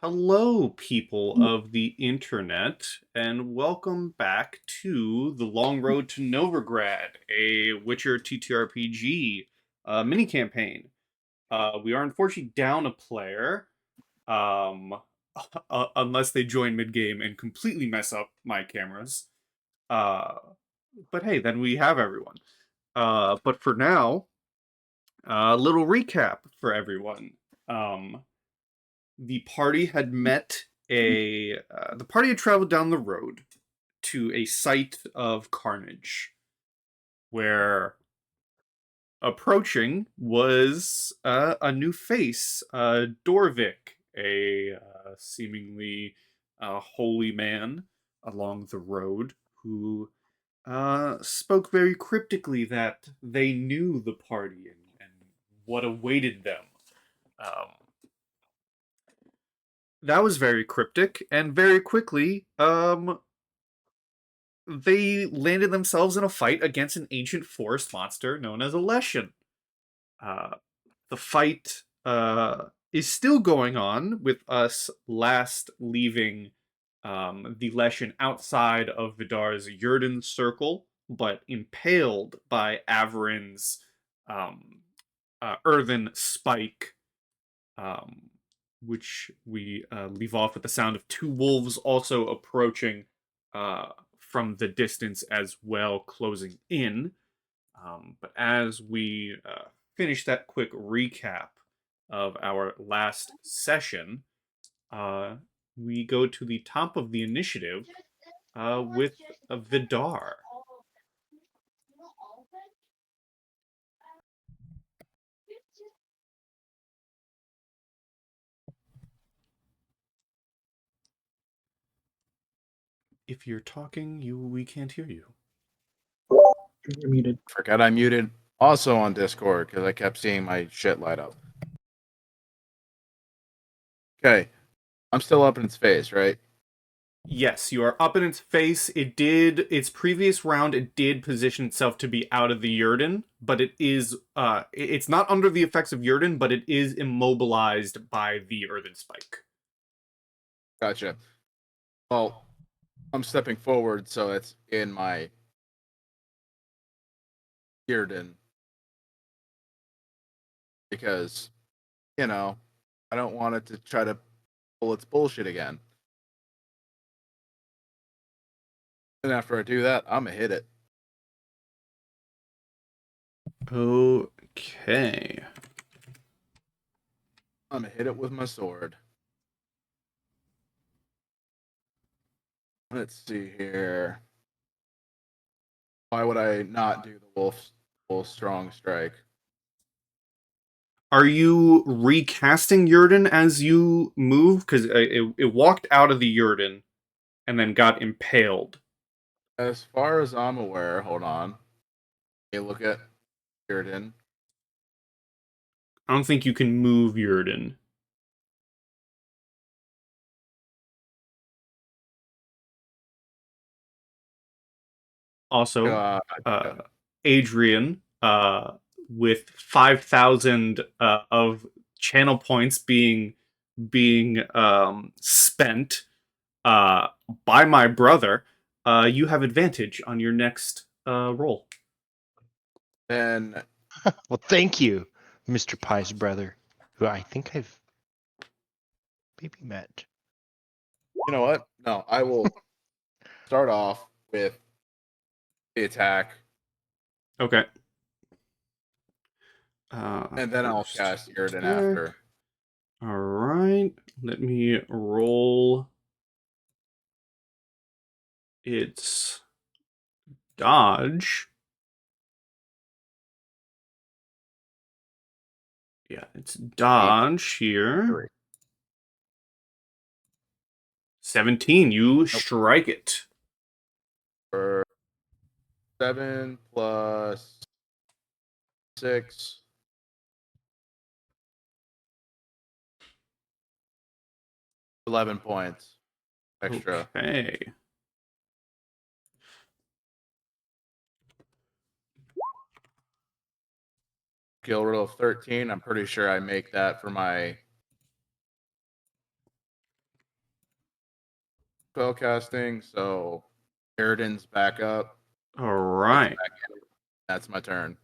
Hello, people of the internet, and welcome back to The Long Road to Novigrad, a Witcher TTRPG mini campaign. We are unfortunately down a player, um, unless they join mid game and completely mess up my cameras. Uh, but hey, then we have everyone. But for now, a little recap for everyone. Um, the party had met the party had traveled down the road to a site of carnage where approaching was a new face, Dorvic, a seemingly holy man along the road who spoke very cryptically that they knew the party and what awaited them. Um, that was very cryptic, and very quickly, they landed themselves in a fight against an ancient forest monster known as a Leshen. Uh, the fight is still going on, with us last leaving the Leshen outside of Vidar's Yurden circle, but impaled by Averan's um, earthen spike, um, which we leave off with the sound of two wolves also approaching from the distance as well, closing in. But as we finish that quick recap of our last session, uh, we go to the top of the initiative with Vidar. If you're talking, we can't hear you. You're muted. Forgot I muted also on Discord because I kept seeing my shit light up. Okay. I'm still up in its face, right? Yes, you are up in its face. Its previous round, it did position itself to be out of the Yurden, but it's not under the effects of Yurden, but it is immobilized by the Earthen Spike. Gotcha. Well, I'm stepping forward, so it's in my Bearden. Because, I don't want it to try to pull its bullshit again. And after I do that, I'm gonna hit it. Okay. I'm gonna hit it with my sword. Let's see here. Why would I not do the wolf strong strike? Are you recasting Yurden as you move? Because it walked out of the Yurden and then got impaled. As far as I'm aware, hold on. Hey, look at Bearden. I don't think you can move Yurden. Also, Adrian, with 5,000 of channel points being spent by my brother, you have advantage on your next roll. Then Well, thank you, Mr. Pie's brother, who I think I've maybe met. you know what? No, I will start off with the attack. Okay. And then I'll cast Iriden after. All right. Let me roll its dodge. Yeah, it's dodge here. 17. You strike it. For 7 plus 6. 11 points extra. Okay. Skill roll of 13. I'm pretty sure I make that for my spellcasting, so Eridan's back up. All right. That's my turn.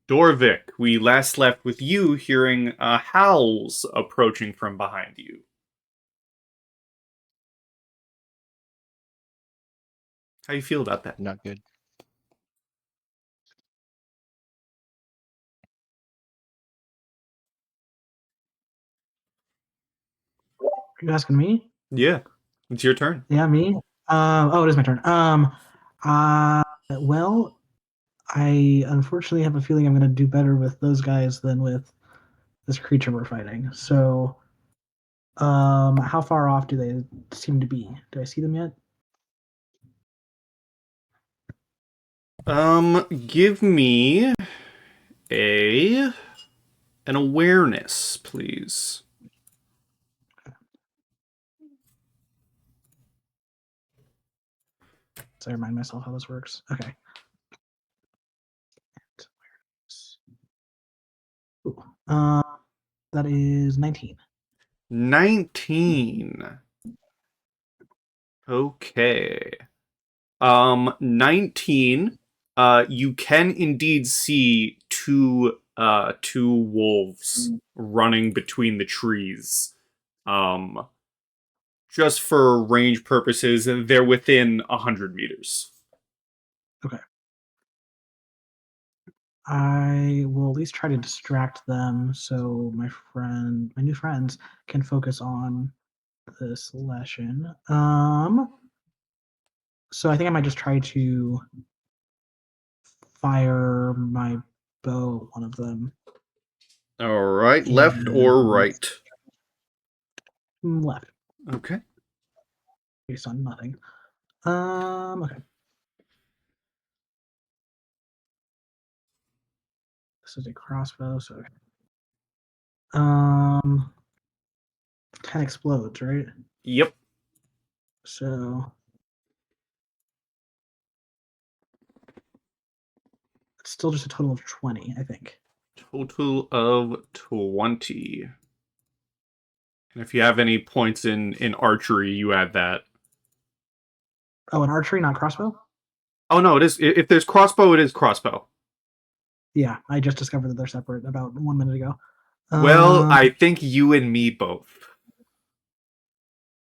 Dorvic, we last left with you hearing howls approaching from behind you. How you feel about that? Not good. Are you asking me? Yeah, it's your turn. Yeah, me. It is my turn. Well, I unfortunately have a feeling I'm going to do better with those guys than with this creature we're fighting. So, how far off do they seem to be? Do I see them yet? Give me an awareness, please. So I remind myself how this works. Okay. Ooh, that is 19. 19. Okay. 19. You can indeed see two wolves running between the trees. Just for range purposes, they're within 100 meters. Okay. I will at least try to distract them so my new friends, can focus on this lesson. So I think I might just try to fire my bow at one of them. All right, left or right? Left, Okay. based on nothing. Okay. This is a crossbow, so 10 explodes, right? Yep. So it's still just a total of 20, I think. Total of 20. And if you have any points in archery, you add that. Oh, an archery, not crossbow? Oh no, it is. If there's crossbow, it is crossbow. Yeah, I just discovered that they're separate about 1 minute ago. Well, I think you and me both.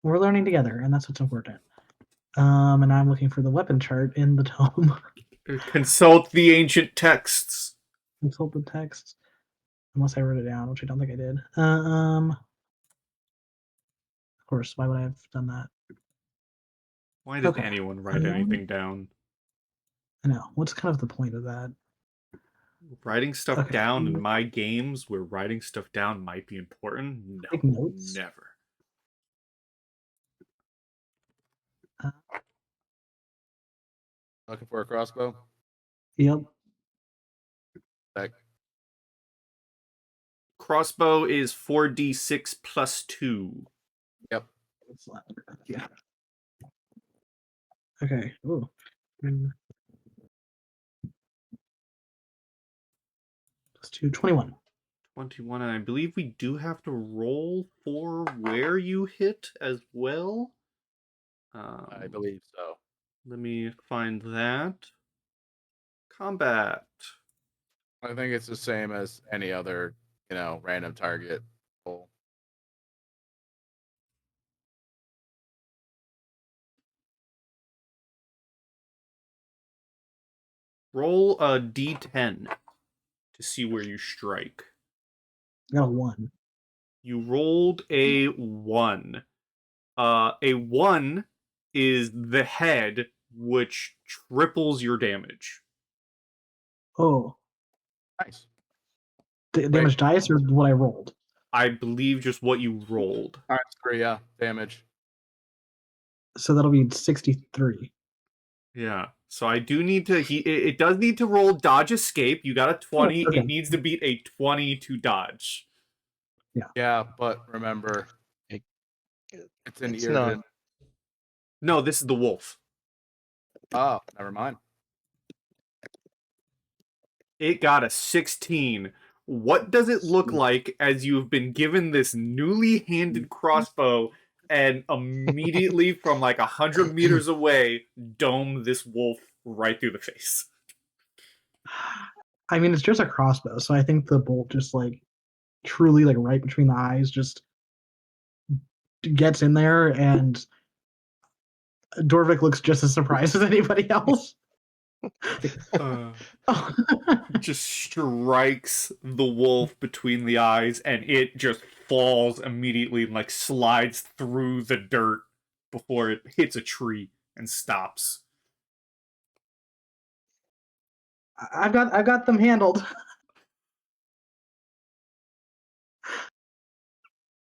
We're learning together, and that's what's important. And I'm looking for the weapon chart in the tome. Consult the ancient texts. Consult the text. Unless I wrote it down, which I don't think I did. Of course, why would I have done that? Why did Okay. anyone write anything down? I know. What's kind of the point of that? Writing stuff Okay. down in my games where writing stuff down might be important? No, Take notes? never. Looking for a crossbow? Yep. Back. Crossbow is 4d6 plus 2. Yep. Yeah. Okay. Ooh. Plus 2, 21. 21, and I believe we do have to roll for where you hit as well. I believe so. Let me find that. Combat. I think it's the same as any other, random target roll. Roll a d10 to see where you strike. I got a 1. You rolled a 1. A 1 is the head, which triples your damage. Oh. Nice. Damage dice or what I rolled? I believe just what you rolled. All right, 3, yeah, damage. So that'll be 63. Yeah. So I do need to. It does need to roll dodge escape. You got a 20. Okay. It needs to beat a 20 to dodge. Yeah, but remember, it's an It's Irden. No, this is the wolf. Oh, never mind. It got a 16. What does it look like as you've been given this newly handed crossbow and immediately from like 100 meters away, dome this wolf right through the face. I mean, it's just a crossbow, so I think the bolt just like truly like right between the eyes just gets in there, and Dorvic looks just as surprised as anybody else. Just strikes the wolf between the eyes, and it just falls immediately and like slides through the dirt before it hits a tree and stops. I've got them handled.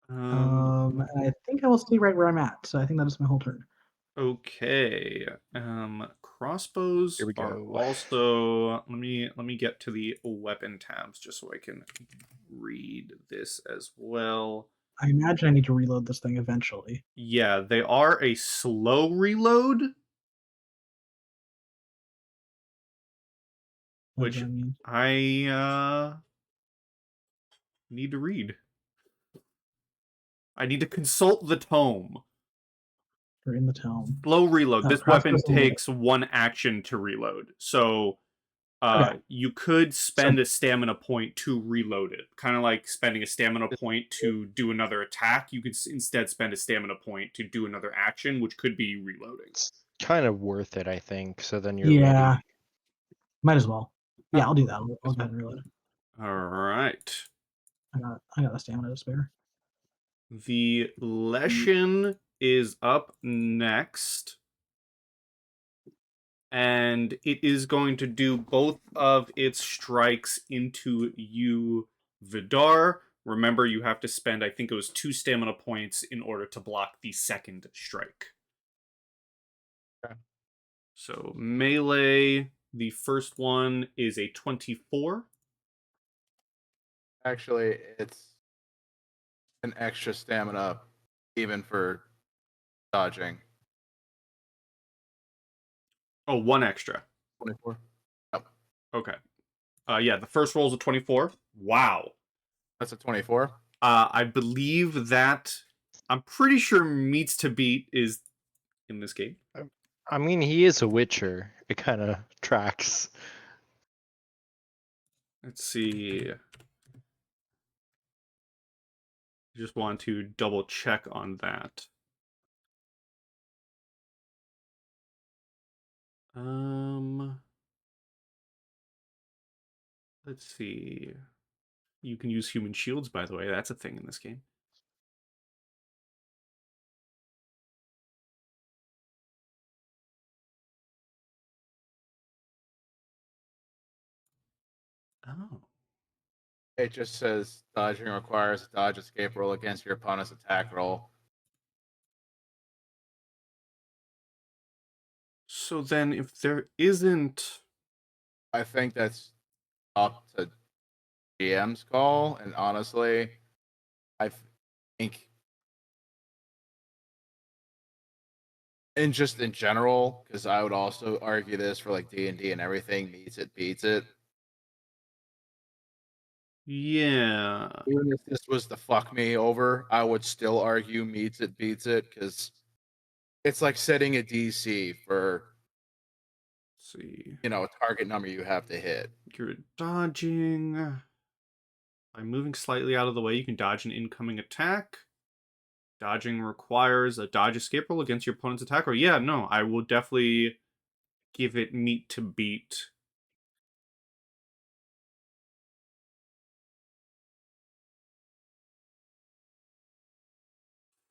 I think I will stay right where I'm at, so I think that is my whole turn. Okay. Crossbows Here we are go. also. Let me get to the weapon tabs just so I can read this as well. I imagine I need to reload this thing eventually. Yeah, they are a slow reload, What which does that mean? I need to read. I need to consult the tome. We're in the tome. Slow reload. This weapon Crossbows unloaded. takes one action to reload. So Okay. you could spend a stamina point to reload it. Kind of like spending a stamina point to do another attack. You could instead spend a stamina point to do another action, which could be reloading. It's kind of worth it, I think. So then you're Yeah. ready. Might as well. Yeah, I'll do that. I'll go ahead and reload. All right. I got a stamina to spare. The Leshen is up next. And it is going to do both of its strikes into you, Vidar. Remember, you have to spend, I think it was 2 stamina points in order to block the second strike. Okay. So, melee, the first one is a 24. Actually, it's an extra stamina, even for dodging. Oh, 1 extra. 24. Yep. Okay. Yeah, the first roll is a 24. Wow. That's a 24. I believe that, I'm pretty sure meets to beat is in this game. I mean, he is a Witcher. It kind of tracks. Let's see. Just want to double check on that. Let's see. You can use human shields, by the way. That's a thing in this game. Oh. It just says dodging requires a dodge escape roll against your opponent's attack roll. So then if there isn't... I think that's up to GM's call, and honestly, I think, and just in general, because I would also argue this for like D&D and everything, meets it, beats it. Yeah. Even if this was the fuck me over, I would still argue meets it, beats it, because it's like setting a DC for, Let's see. you know, a target number you have to hit. You're dodging. By moving slightly out of the way, you can dodge an incoming attack. Dodging requires a dodge escape roll against your opponent's attack roll. Yeah, no, I will definitely give it meet to beat.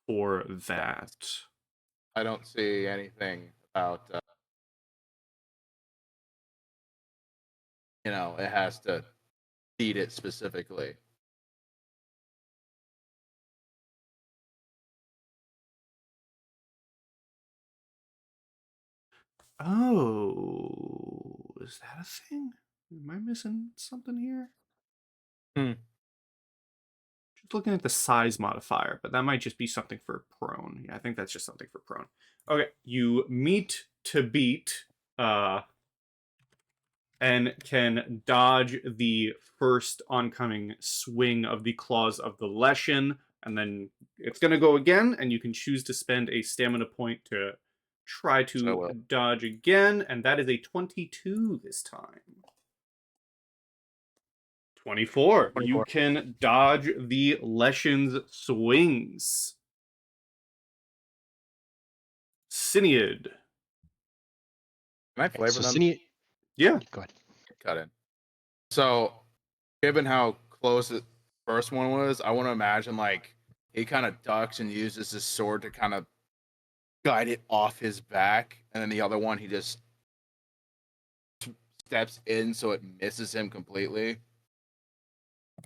For that. I don't see anything about, you know, it has to beat it specifically. Oh, is that a thing? Am I missing something here? Just looking at the size modifier, but that might just be something for prone. Yeah, I think that's just something for prone. Okay, you meet to beat, and can dodge the first oncoming swing of the claws of the Leshen. And then it's going to go again, and you can choose to spend a stamina point to try So I to will. dodge again, and that is a 22 this time. 24. 24. You can dodge the Leshen's swings. Cinead. Can I flavor So them? Cinead, Yeah. go ahead. Cut in. So, given how close the first one was, I want to imagine like he kind of ducks and uses his sword to kind of guide it off his back, and then the other one he just steps in so it misses him completely.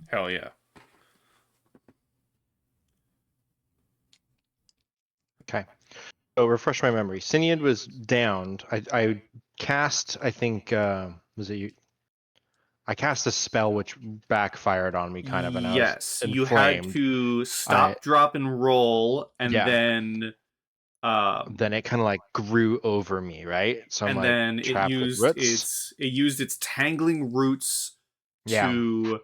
Hell yeah. Okay. So refresh my memory. Cinead was downed. I cast, I think, was it you? I cast a spell which backfired on me, kind of, and I was Yes, you had inflamed. to stop, drop, and roll, and Yeah. then Then it kind of like grew over me, right? So I'm like it trapped with used roots. its tangling roots Yeah. to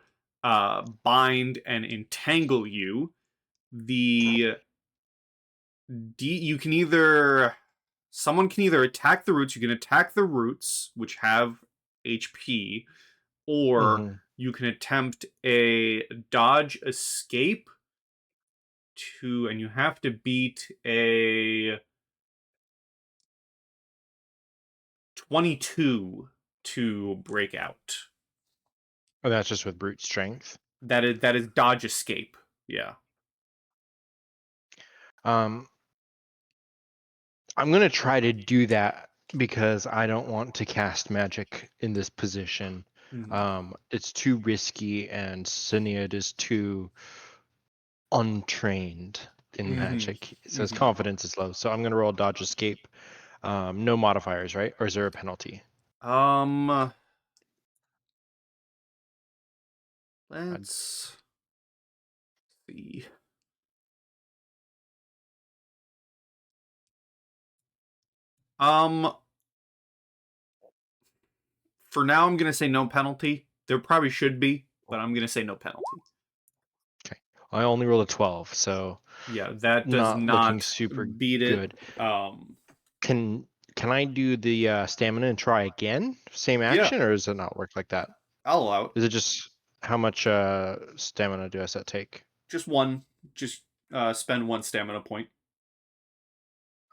bind and entangle you. You can either someone can either attack the roots. You can attack the roots, which have HP, or Mhm. you can attempt a dodge escape and you have to beat a 22 to break out. Oh, that's just with brute strength. That is dodge escape. Yeah. I'm gonna try to do that because I don't want to cast magic in this position. It's too risky, and Cinead is too untrained in magic, so his confidence is low. So I'm gonna roll dodge escape. No modifiers, right? Or is there a penalty? Let's see. For now, I'm gonna say no penalty. There probably should be, but I'm gonna say no penalty. Okay. I only rolled a 12, so Yeah, that does not looking not super beat it. good. Can I do the stamina and try again? Same action, or does it not work like that? I'll allow it. Is it just how much stamina does that take? Just one. Just spend one stamina point.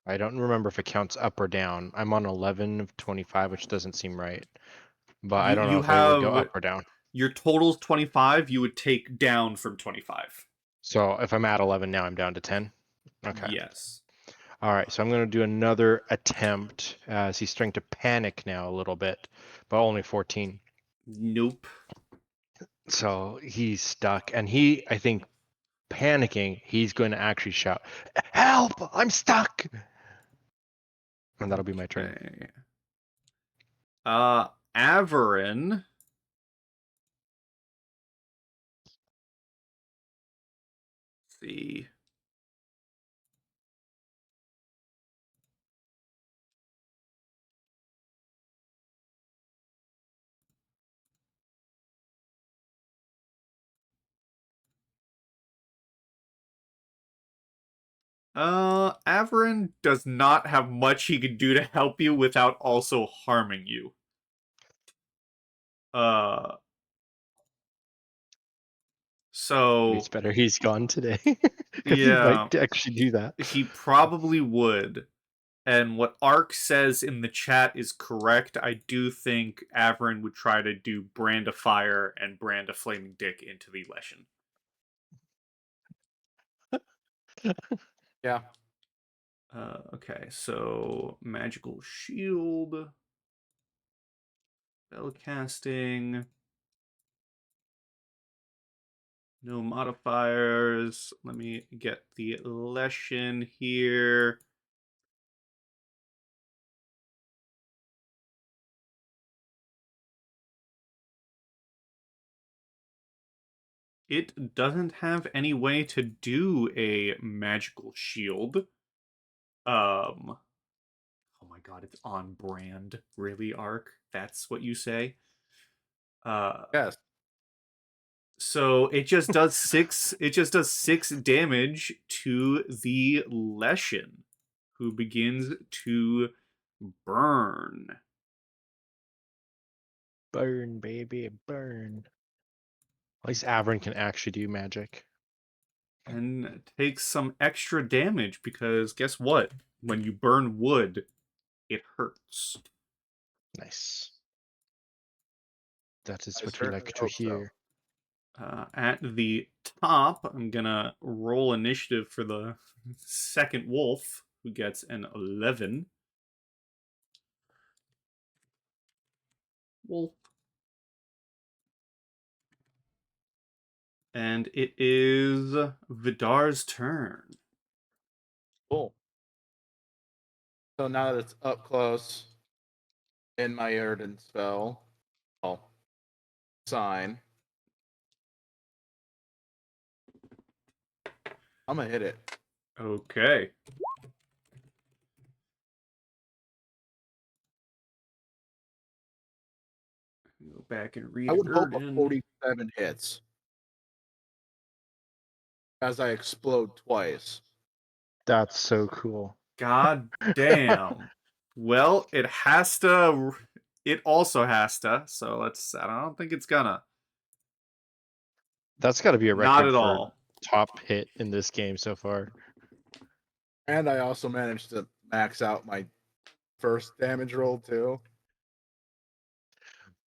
I don't remember if it counts up or down. I'm on 11 of 25, which doesn't seem right. But I don't know You if it would go have up or down. your total's 25. You would take down from 25. So if I'm at 11 now, I'm down to 10? Okay. Yes. All right, so I'm going to do another attempt as he's starting to panic now a little bit, but only 14. Nope. So he's stuck, and I think, panicking, he's going to actually shout, "Help! I'm stuck!" And that'll be my turn. Okay. Averan. Let's see. Averan does not have much he can do to help you without also harming you. So Maybe it's better he's gone today, because he yeah, might actually do that. he probably would. And what Ark says in the chat is correct. I do think Averan would try to do Brand of Fire and Brand of Flaming Dick into the Leshen. Yeah. Okay, so Magical Shield. Spell casting. No modifiers. Let me get the Leshen here. It doesn't have any way to do a magical shield. Oh my god, it's on brand. Really, Ark? That's what you say? Yes. So it just does 6. It just does 6 damage to the Leshen, who begins to burn. Burn, baby, burn. At least Averan can actually do magic. And takes some extra damage because guess what? When you burn wood, it hurts. Nice. That is I what we certainly like to hope so. hear. At the top, I'm gonna roll initiative for the second wolf, who gets an 11. Wolf. And it is Vidar's turn. Cool. So now that it's up close in my Erden spell, I'll sign. I'm gonna hit it. Okay. Go back and read I would hope a Erden. 47 hits as I explode twice. That's so cool. God damn. Well, it has to. It also has to. So let's. I don't think it's gonna. That's got to be a Not record at for all. top hit in this game so far. And I also managed to max out my first damage roll too.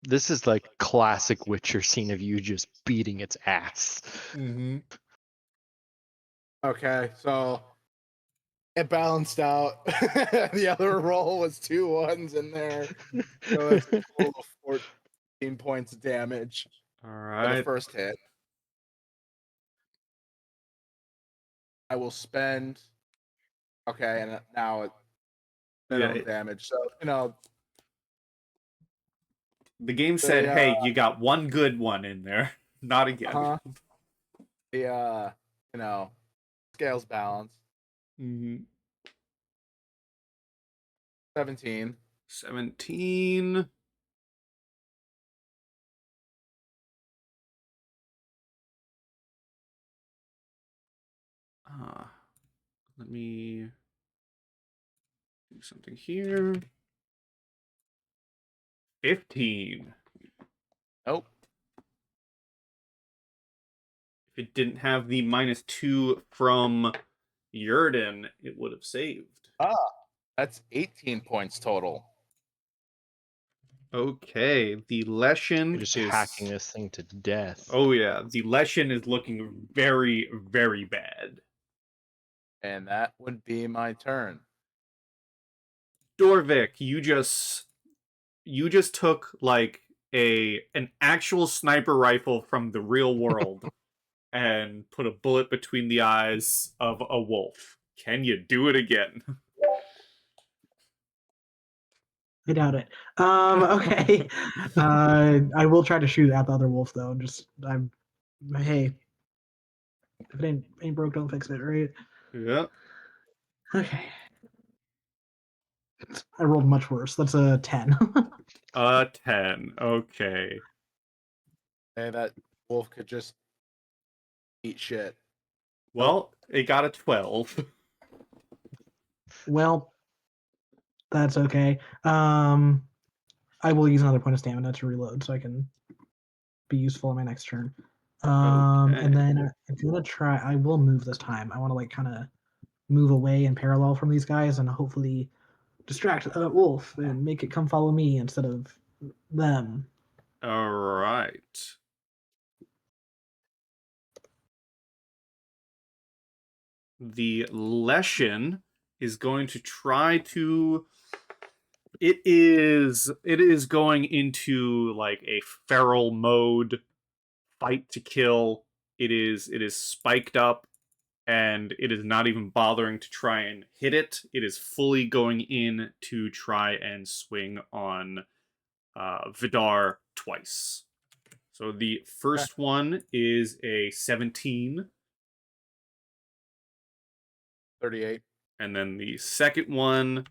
This is like classic Witcher scene of you just beating its ass. Mm-hmm. Okay, so it balanced out. The other roll was 2 1s in there. So that's a total of 14 points of damage All for the right. first hit. I will spend. Okay, and now it's minimum Yeah, damage. So, you know, the game said, the, "Hey, you got one good one in there. Not again." uh, you know, scales balance. Mm-hmm. 17. 17. Let me do something here. 15. Nope. If it didn't have the -2 from Yurden, it would have saved. Ah, that's 18 points total. Okay, the You're Leshen just is. hacking this thing to death. Oh yeah, the Leshen is looking very, very bad. And that would be my turn. Dorvic, you just took like an actual sniper rifle from the real world and put a bullet between the eyes of a wolf. Can you do it again? I doubt it. Okay. I will try to shoot at the other wolf though. Hey, if it ain't broke, don't fix it, right? Yeah. Okay. I rolled much worse. That's a 10. 10. Okay. Hey, that wolf could just eat shit. Well, it got a 12. Well, that's okay. I will use another point of stamina to reload so I can be useful in my next turn. And Okay. then I'm gonna try. I will move this time. I want to like kind of move away in parallel from these guys and hopefully distract Wolf and make it come follow me instead of them. All right. The Leshen is going to try to. It is going into like a feral mode, fight to kill. It is spiked up, and it is not even bothering to try and hit it. It is fully going in to try and swing on Vidar twice. So the first one is a 17, 38. and then the second one,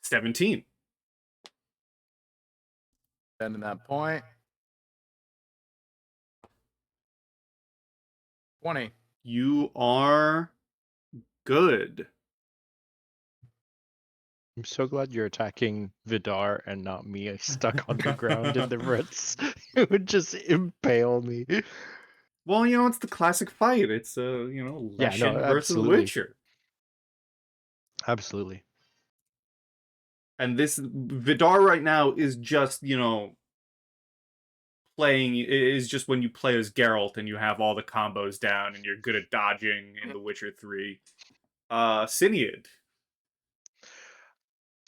17. Then in that point, 20. You are good. I'm so glad you're attacking Vidar and not me. I stuck on the ground in the roots. It would just impale me. Well, it's the classic fight. It's Yeah, no, Leshen versus absolutely. Witcher. Absolutely. And this Vidar right now is just, playing is just when you play as Geralt and you have all the combos down and you're good at dodging in The Witcher 3. Cinead.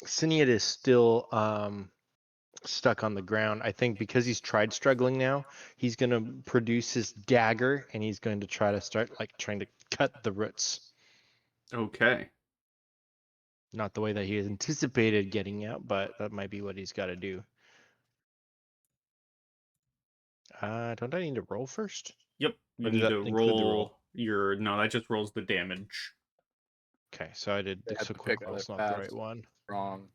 Cinead is still stuck on the ground. I think because he's tried struggling now, he's going to produce his dagger and he's going to try to start trying to cut the roots. Okay. Not the way that he had anticipated getting out, but that might be what he's got to do. Don't I need to roll first? Yep. You Or need does to that include the roll? roll your... No, that just rolls the damage. Okay, so I did. They have So to quick pick roll's either not the fast. right one. Strong.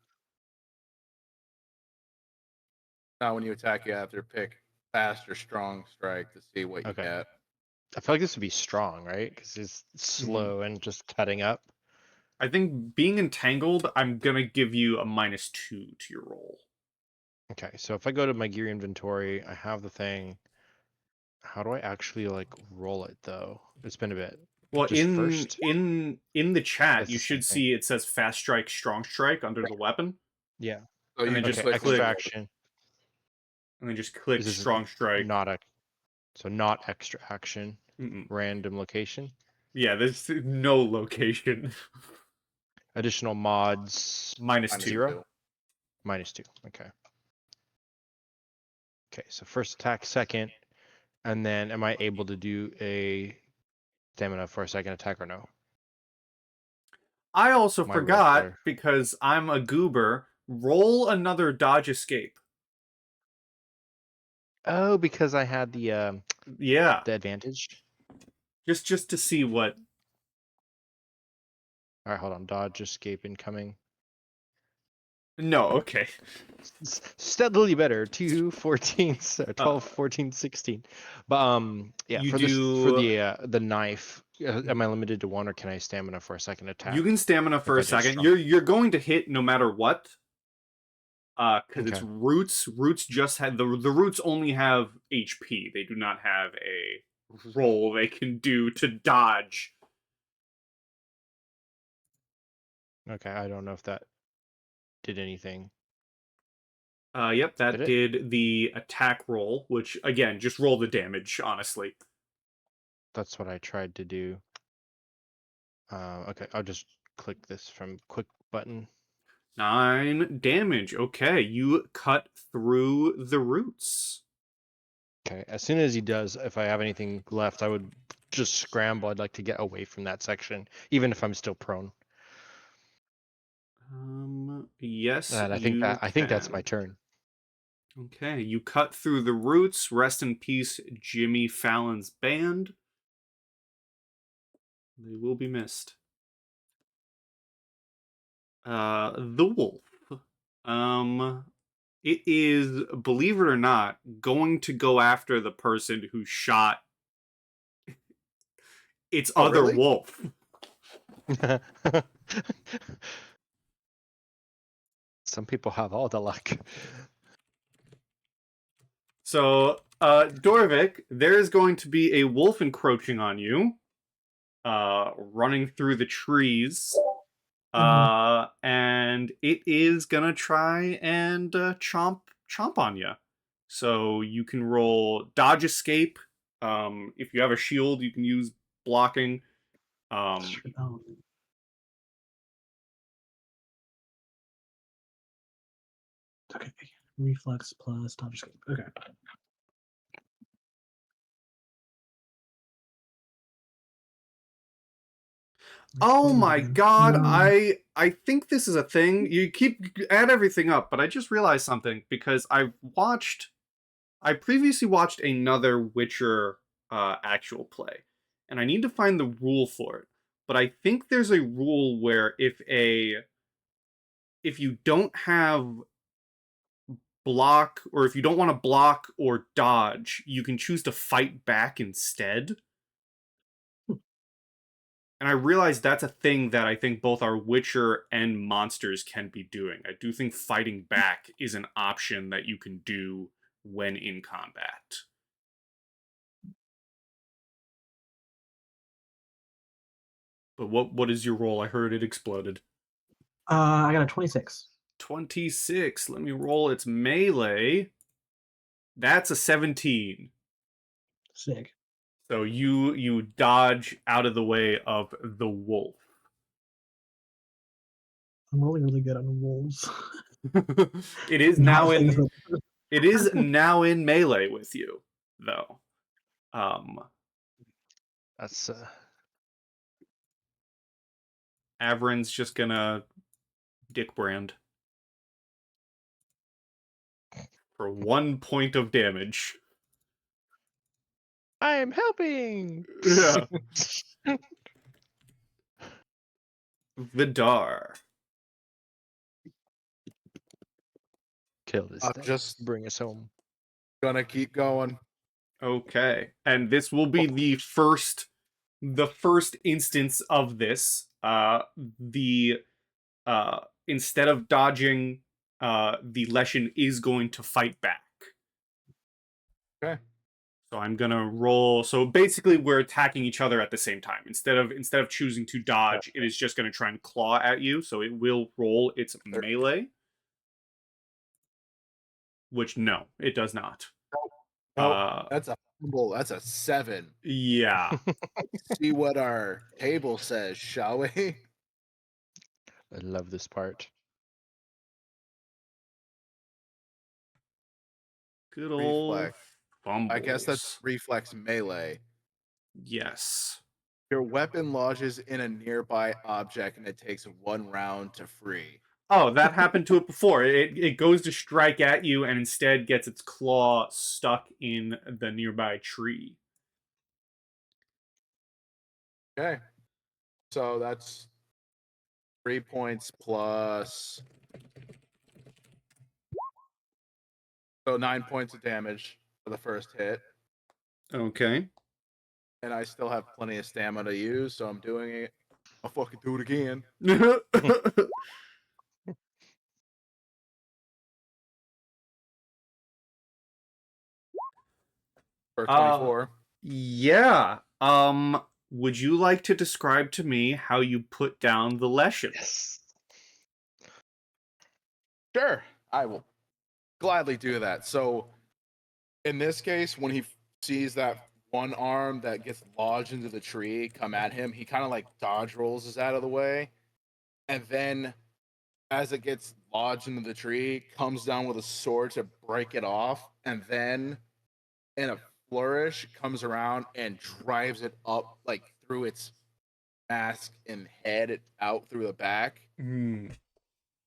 Now, when you attack, you have to pick fast or strong strike to see what you Okay. get. I feel like this would be strong, right? Because it's slow and just cutting up. I think being entangled, I'm gonna give you a -2 to your roll. Okay, so if I go to my gear inventory, I have the thing. How do I actually roll it though? It's been a bit. Well, Just in first? in in the chat, It's you the same should thing. see it says fast strike, strong strike under the weapon, Yeah. So and you then can just Okay, click click, extraction. and then just click Is this strong strike. not a so not extra action, Mm-mm. random location, Yeah, there's no location. additional mods -2. 0, -2. Okay. Okay, so first attack, second, and then am I able to do a stamina for a second attack or no? I also My forgot, regular. because I'm a goober, roll another dodge escape. Oh, because I had Yeah, the advantage. just to see what... All right, hold on. Dodge, escape, incoming. No, okay. Steadily better. 2, 14, 12, Uh, 14, 16. But yeah, you for this for do... the knife, am I limited to one or can I stamina for a second You attack can stamina for if a I get second. strong? You're going to hit no matter what. Because it's Okay. roots. Roots just have... The roots only have HP. They do not have a roll they can do to dodge. Okay, I don't know if that did anything. Yep, that Did it? did the attack roll, which, again, just roll the damage, honestly. That's what I tried to do. Okay, I'll just click this from quick button. 9 damage. Okay, you cut through the roots. Okay, as soon as he does, if I have anything left, I would just scramble. I'd like to get away from that section, even if I'm still prone. Yes, And I think that's my turn. Okay, you cut through the roots. Rest in peace, Jimmy Fallon's band. They will be missed. The wolf. It is, believe it or not, going to go after the person who shot its other really? wolf. Some people have all the luck. So, Dorvic, there is going to be a wolf encroaching on you, running through the trees, and it is gonna try and chomp on you. So you can roll dodge escape. If you have a shield, you can use blocking. Okay. Reflex plus dodge escape. Okay. Oh my god, No. I think this is a thing. You add everything up, but I just realized something because I previously watched another Witcher actual play, and I need to find the rule for it. But I think there's a rule where if you don't have block, or if you don't want to block or dodge, you can choose to fight back instead. And I realize that's a thing that I think both our Witcher and monsters can be doing. I do think fighting back is an option that you can do when in combat. But what is your roll? I heard it exploded. I got a 26. 26. Let me roll its melee. That's a 17. Sick. So you dodge out of the way of the wolf. I'm rolling really good on wolves. It is Not now things in that- it is now in melee with you, though. That's Averan's just gonna dick brand for 1 point of damage. I am helping. Yeah. Vidar. Kill this I'm thing. just Bring us home. gonna keep going. Okay. And this will be the first instance of this. Instead of dodging, the Leshen is going to fight back. Okay. So I'm gonna roll. So basically, we're attacking each other at the same time. Instead of choosing to dodge, it is just gonna try and claw at you. So it will roll its melee. Which no, it does not. Nope, that's a 7. Yeah. See what our table says, shall we? I love this part. Good old Reflex. fumbles. I guess that's reflex melee. Yes. Your weapon lodges in a nearby object and it takes 1 round to free. Oh, that happened to it before. It goes to strike at you and instead gets its claw stuck in the nearby tree. Okay. So that's 3 points plus. So 9 points of damage for the first hit. Okay. And I still have plenty of stamina to use, so I'm doing it. I'll fucking do it again. For 24. Yeah. Would you like to describe to me how you put down the Leshen? Yes. Sure, I will gladly do that. So, in this case, when he sees that one arm that gets lodged into the tree come at him, he kind of like dodge rolls us out of the way. And then, as it gets lodged into the tree, comes down with a sword to break it off. And then, in a flourish, comes around and drives it up like through its mask and head out through the back. Mm.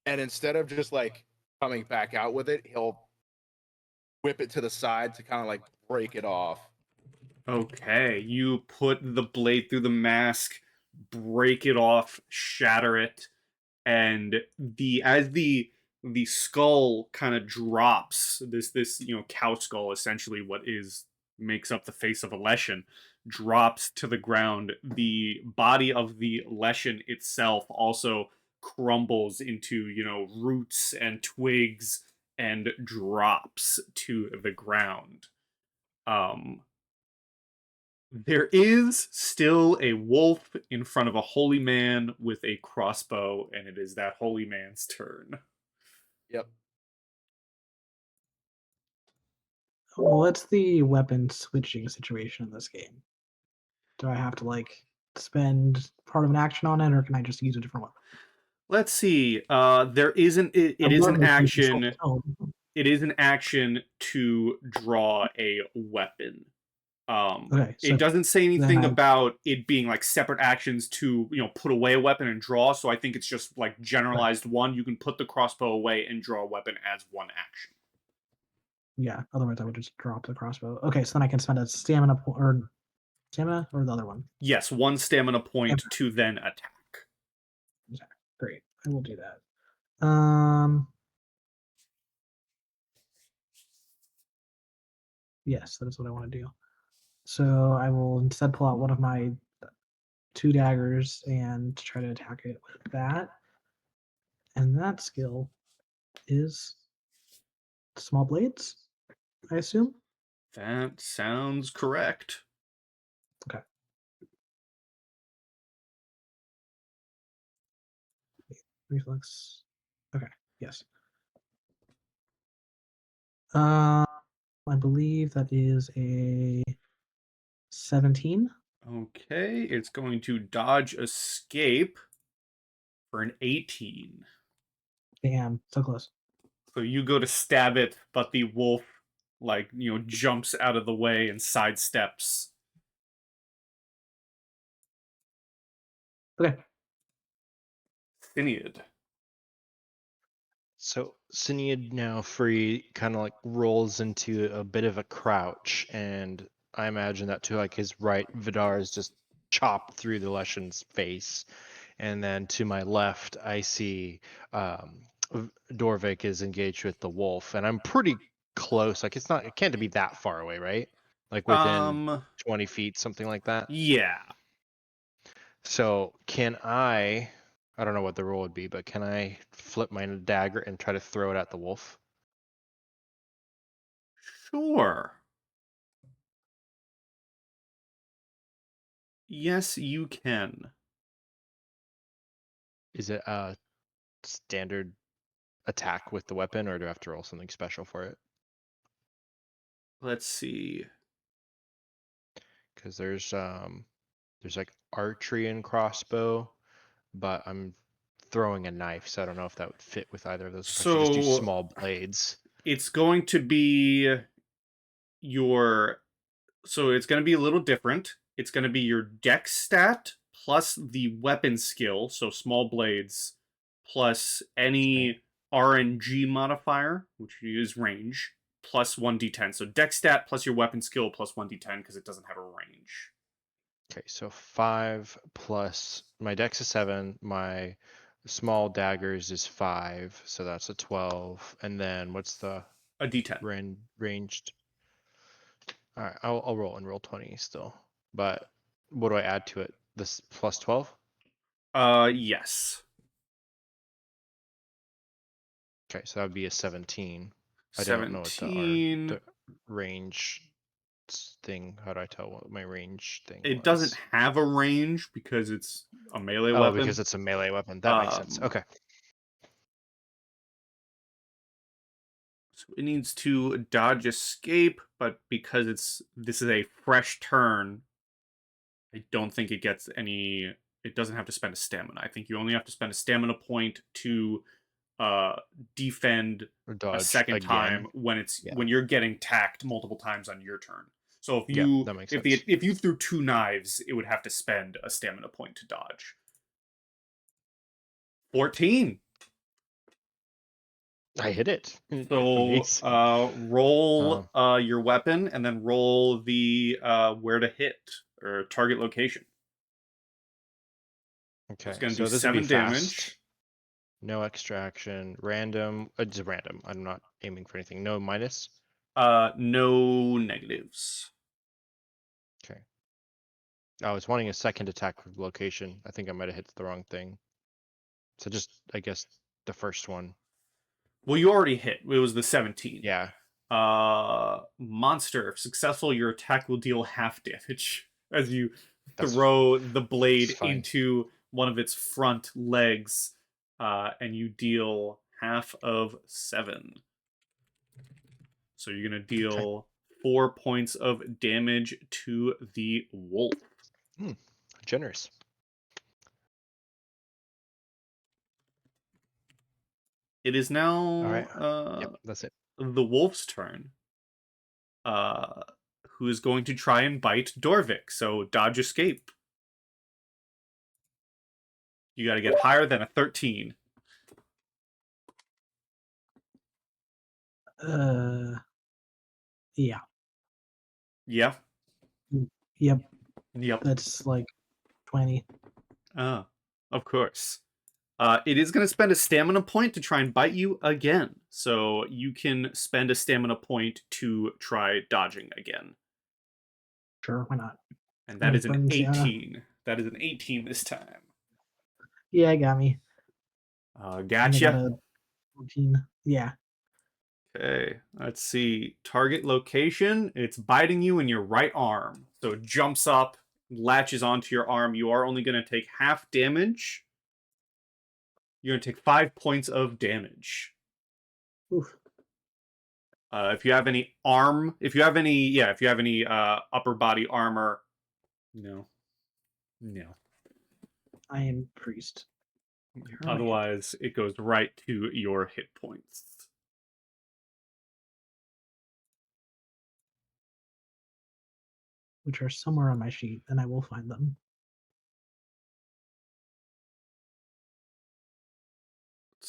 And instead of just like coming back out with it, he'll whip it to the side to kind of like break it off. Okay, you put the blade through the mask, break it off, shatter it, and as the skull kind of drops, this cow skull, essentially what makes up the face of a Leshen, drops to the ground. The body of the Leshen itself also crumbles into roots and twigs and drops to the ground. There is still a wolf in front of a holy man with a crossbow, and it is that holy man's turn. Yep. What's the weapon switching situation in this game? Do I have to like spend part of an action on it, or can I just use a different weapon? Let's see. There isn't. It I is love an this action. tone. It is an action to draw a weapon. Okay, so It doesn't say then anything about it being like separate actions to put away a weapon and draw. So I think it's just like generalized one. You can put the crossbow away and draw a weapon as one action. Yeah, otherwise I would just drop the crossbow. Okay, so then I can spend a stamina or the other one. Yes, one stamina point to then attack. Great, I will do that. Yes, that is what I want to do. So I will instead pull out one of my 2 daggers and try to attack it with that. And that skill is small blades, I assume. That sounds correct. Okay. Reflex. Okay. Yes. I believe that is a 17. Okay, it's going to dodge escape for an 18. Damn, so close. So you go to stab it, but the wolf, jumps out of the way and sidesteps. Okay. Cinead. So Cinead, now free, kind of like rolls into a bit of a crouch, and I imagine that to like his right, Vidar is just chopped through the Leshen's face, and then to my left, I see Dorvic is engaged with the wolf, and I'm pretty close. Like it can't be that far away, right? Like within 20 feet, something like that. Yeah. So can I don't know what the roll would be, but can I flip my dagger and try to throw it at the wolf? Sure. Yes, you can. Is it a standard attack with the weapon, or do I have to roll something special for it? Let's see. Because there's like archery and crossbow, but I'm throwing a knife, so I don't know if that would fit with either of those. If I should just do So small blades. it's going to be it's going to be a little different. It's going to be your dex stat plus the weapon skill, so small blades, plus any RNG modifier, which is range, plus 1d10. So dex stat plus your weapon skill plus 1d10 because it doesn't have a range. Okay, so 5 plus my dex is 7, my small daggers is 5, so that's a 12. And then what's the A d10. ranged? All right, I'll roll 20 still. But what do I add to it? This plus 12? Yes. Okay, so that would be a 17. I don't know what 17. the range thing. How do I tell what my range thing It was? doesn't have a range because it's a melee Oh, weapon. because it's a melee weapon. That makes sense. Okay. So it needs to dodge escape, but because this is a fresh turn, I don't think it gets any. It doesn't have to spend a stamina. I think you only have to spend a stamina point to defend Or a dodge second again. time when Yeah. when you're getting tacked multiple times on your turn. So if Yeah, you that makes if sense. if you threw 2 knives, it would have to spend a stamina point to dodge. 14. I hit it. So Amazing. roll your weapon and then roll the where to hit or target location. Okay, It's going to so do this would be 7 fast. damage. No extraction. Random. It's random. I'm not aiming for anything. No minus. No negatives. Okay. I was wanting a second attack location. I think I might have hit the wrong thing. So just, I guess, the first one. Well, you already hit. It was the 17. Yeah. Monster. If successful, your attack will deal half damage as you That's throw the blade fine. into one of its front legs, and you deal half of 7. So you're going to deal 4 points of damage to the wolf. Generous. It is now All right. Yep, that's it. the wolf's turn. Who is going to try and bite Dorvic. So dodge escape. You got to get higher than a 13. Yeah. Yeah. Yep. Yep. That's like 20. Of course. It is going to spend a stamina point to try and bite you again. So you can spend a stamina point to try dodging again. Sure, why not? And that is an 18. That is an 18 this time. Yeah, got me. And I got Gotcha. a 14. Yeah. Okay, let's see. Target location. It's biting you in your right arm. So it jumps up, latches onto your arm. You are only going to take half damage. You're going to take 5 points of damage. Oof. If you have any upper body armor, no. I am priest. Otherwise, it goes right to your hit points. Which are somewhere on my sheet, and I will find them.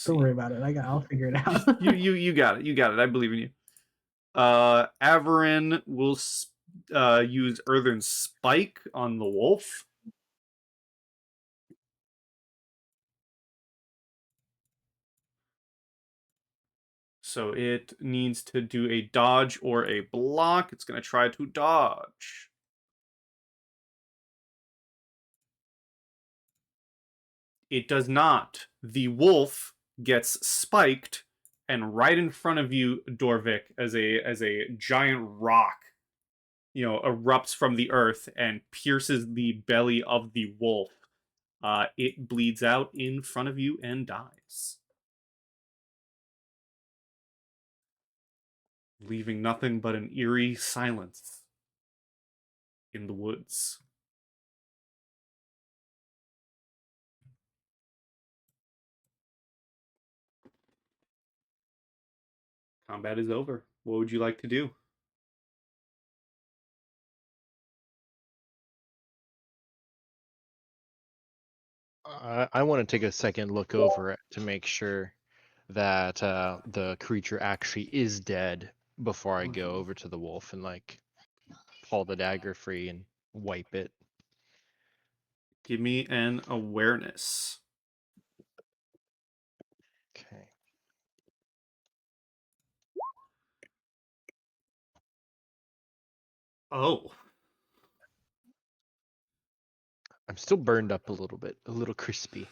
Don't worry about it. I'll figure it out. you got it. You got it. I believe in you. Averan will use Earthen Spike on the wolf. So it needs to do a dodge or a block. It's going to try to dodge. It does not. The wolf gets spiked, and right in front of you, Dorvic, as a giant rock, erupts from the earth and pierces the belly of the wolf. It bleeds out in front of you and dies, leaving nothing but an eerie silence in the woods. Combat is over. What would you like to do? I want to take a second look over it to make sure that the creature actually is dead before I go over to the wolf and like pull the dagger free and wipe it. Give me an awareness. Okay. Oh. I'm still burned up a little bit, a little crispy.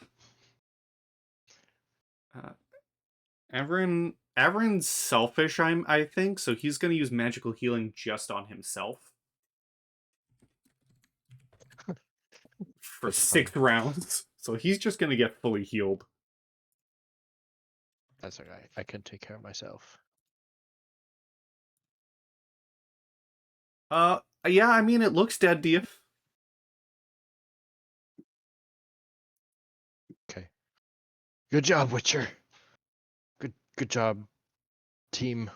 Averan's selfish, I think, so he's going to use magical healing just on himself. For That's 6 fine. rounds. So he's just going to get fully healed. That's okay. I can take care of myself. Yeah, I mean, it looks dead to you. Okay. Good job, Witcher. Good job, team.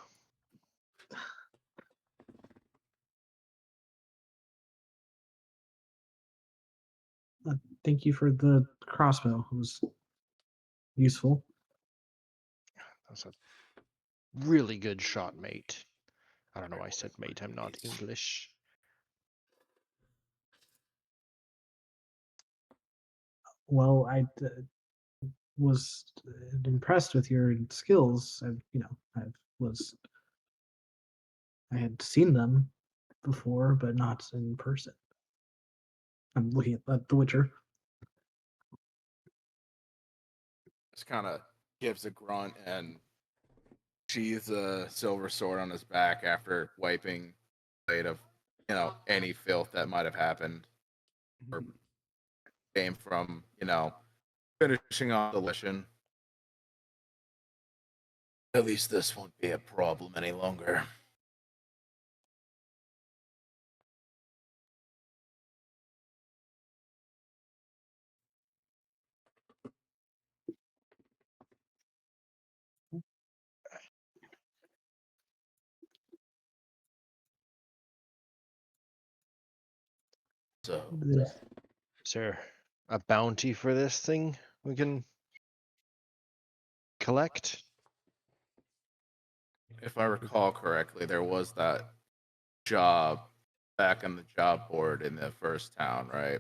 Thank you for the crossbow. It was useful. That's a really good shot, mate. I don't know why I said mate. I'm not English. Well, I was impressed with your skills. I had seen them before, but not in person. I'm looking at The Witcher. Just kind of gives a grunt and sheathes a silver sword on his back after wiping blade of, any filth that might have happened or came from, finishing off the mission. At least this won't be a problem any longer. So Is there a bounty for this thing we can collect? if I recall correctly, there was that job back on the job board in the first town, right?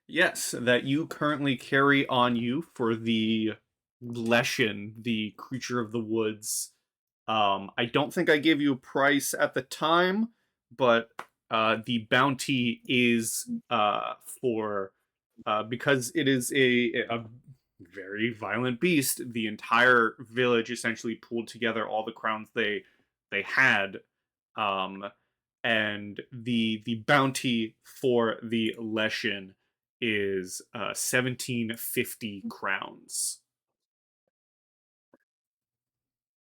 Yes, that you currently carry on you for the Leshen, the creature of the woods. I don't think I gave you a price at the time, but the bounty is for because it is a very violent beast. The entire village essentially pulled together all the crowns they had, um, and the bounty for the Leshen is 1750 crowns.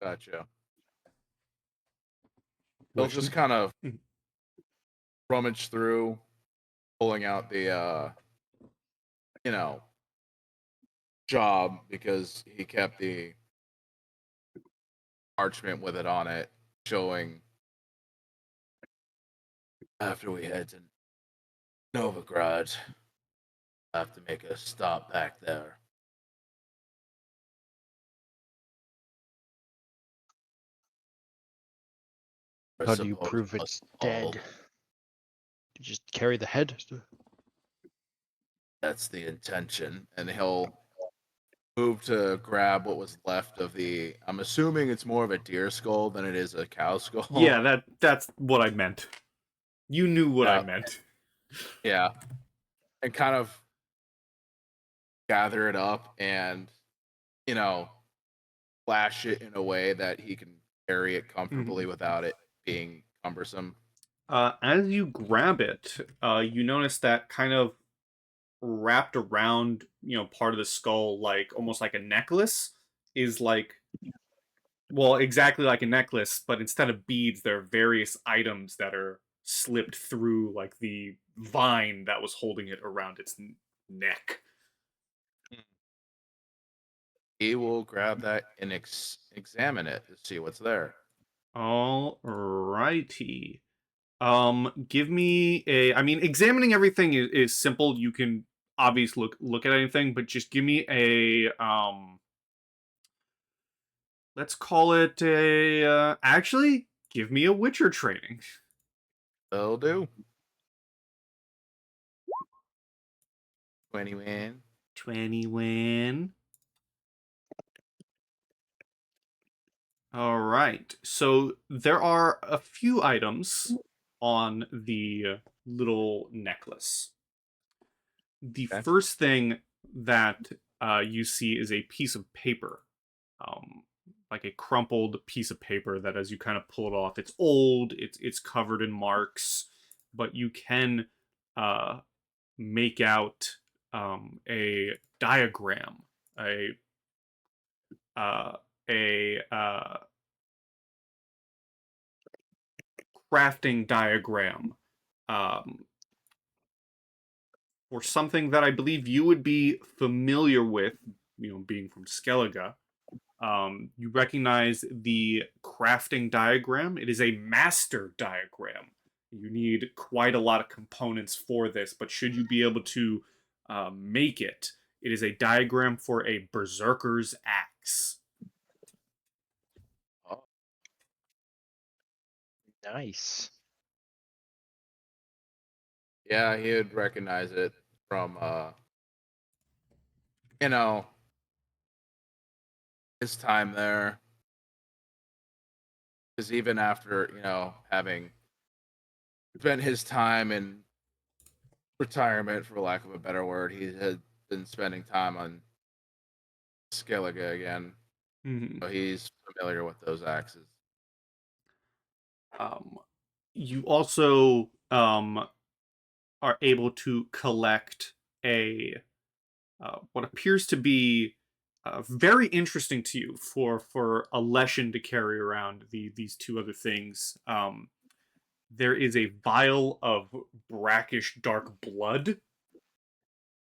Gotcha. He'll just kind of rummage through, pulling out the job, because he kept the parchment with it on it, showing after we head to Novigrad, I have to make a stop back there. I How do you suppose prove we it's must all- dead? You just carry the head? That's the intention, and he'll move to grab what was left of the. I'm assuming it's more of a deer skull than it is a cow skull. Yeah, that's what I meant. You knew what I Yeah. meant. Yeah, and kind of gather it up and flash it in a way that he can carry it comfortably without it being cumbersome. As you grab it, you notice that kind of wrapped around, part of the skull, like almost like a necklace, is like, well, exactly like a necklace, but instead of beads, there are various items that are slipped through, like the vine that was holding it around its neck. He will grab that and examine it to see what's there. All righty. Give me a. I mean, examining everything is simple. You can obviously look at anything, but just give me a. Let's call it a. Actually, give me a Witcher training. They'll do. 20 win. 20 win. All right. So there are a few items on the little necklace. The Okay. first thing that you see is a piece of paper, like a crumpled piece of paper that, as you kind of pull it off, it's old, it's covered in marks, but you can make out a diagram, a a crafting diagram, um, or something that I believe you would be familiar with, being from Skellige. You recognize the crafting diagram. It is a master diagram. You need quite a lot of components for this, but should you be able to make it, it is a diagram for a berserker's axe. Oh, Nice. yeah, he would recognize it from you know, his time there. Because even after, having spent his time in retirement, for lack of a better word, he had been spending time on Skellige again. Mhm. So he's familiar with those axes. You also are able to collect a what appears to be very interesting to you for a Leshen to carry around these two other things. There is a vial of brackish dark blood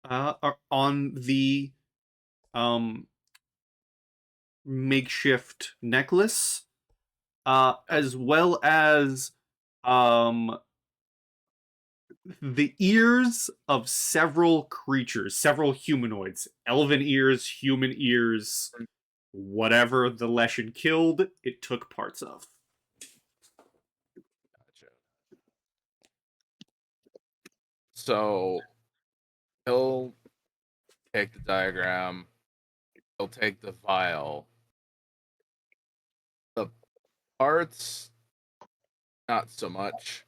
on the um, makeshift necklace, as well as um, the ears of several creatures, several humanoids, elven ears, human ears, whatever the Leshen killed, it took parts of. Gotcha. So he'll take the diagram, he'll take the vial. The parts, not so much.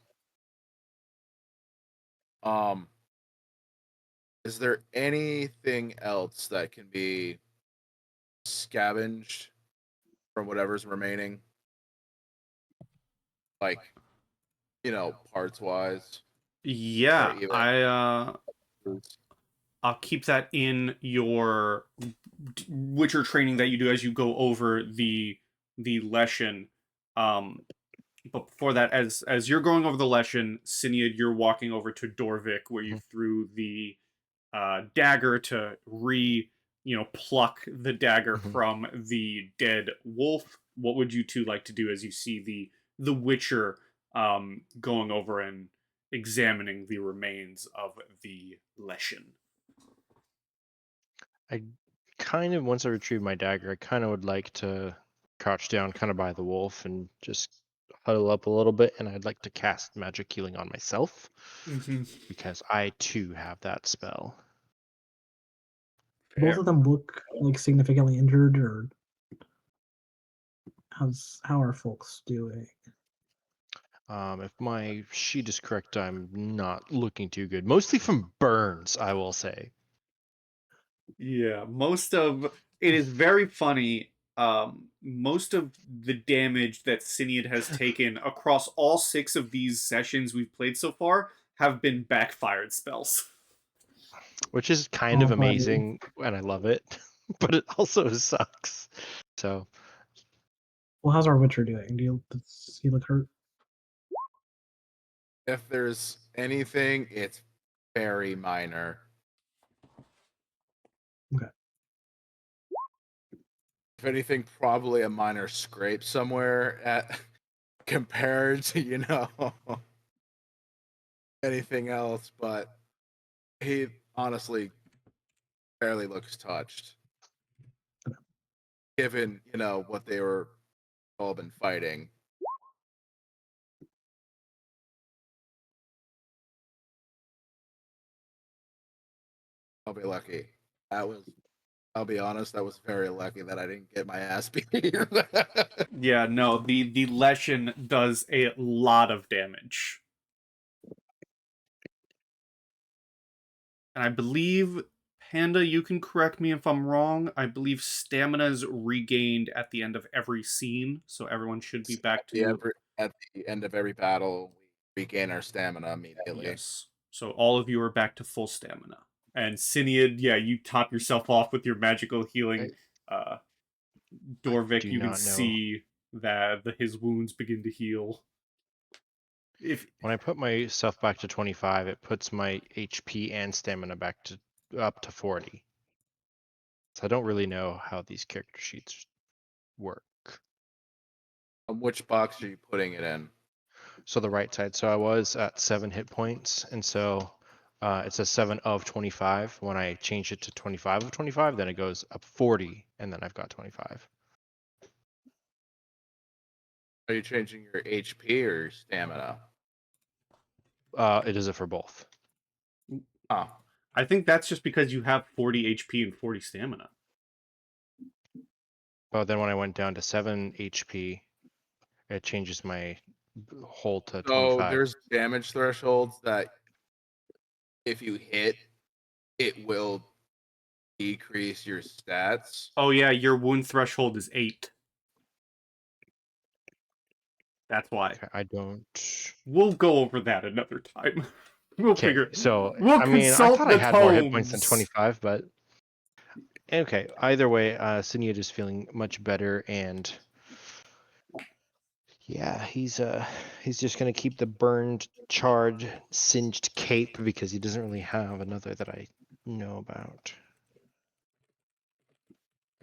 is there anything else that can be scavenged from whatever's remaining? Like, parts wise. Yeah, even I'll keep that in your Witcher training that you do as you go over the lesson. But before that, as you're going over the lesson, Cinead, you're walking over to Dorvic, where you threw the dagger to pluck the dagger from the dead wolf. What would you two like to do as you see the Witcher going over and examining the remains of the lesson? I kind of, once I retrieve my dagger, I kind of would like to crouch down kind of by the wolf and just huddle up a little bit, and I'd like to cast magic healing on myself because I too have that spell. Both of them look like significantly injured, or how are folks doing? If my sheet is correct, I'm not looking too good. Mostly from burns, I will say. Yeah, it is very funny. Most of the damage that Cinead has taken across all 6 of these sessions we've played so far have been backfired spells. Which is kind of Oh, buddy. amazing, and I love it, but it also sucks. So, Well, how's our Witcher doing? Does he look hurt? if there's anything, it's very minor. Okay. If anything, probably a minor scrape somewhere at compared to, anything else, but he honestly barely looks touched. Given, what they were all been fighting. I'll be lucky. I'll be honest, I was very lucky that I didn't get my ass beat. Yeah, no, the lesson does a lot of damage. And I believe, Panda, you can correct me if I'm wrong, I believe stamina's regained at the end of every scene, so everyone should be back to... At the end of every battle, we regain our stamina immediately. Yes. So all of you are back to full stamina. And Cinead, yeah, you top yourself off with your magical healing. Dorvic, you can see that his wounds begin to heal. When I put myself back to 25, it puts my HP and stamina back to up to 40. So I don't really know how these character sheets work. Which box are you putting it in? So the right side. So I was at 7 hit points, and so it says 7 of 25. When I change it to 25 of 25, then it goes up 40, and then I've got 25. Are you changing your HP or your stamina? It is it for both. Huh. I think that's just because you have 40 HP and 40 stamina. But then when I went down to 7 HP, it changes my whole to 25. So there's damage thresholds that if you hit, it will decrease your stats. Oh yeah, your wound threshold is 8. That's why. Okay, I don't. We'll go over that another time. We'll figure. So We'll I mean, I consult thought the I had more hit points than tomes. 25, but okay. Either way, Cinead is feeling much better, and yeah, he's just gonna keep the burned, charred, singed cape because he doesn't really have another that I know about.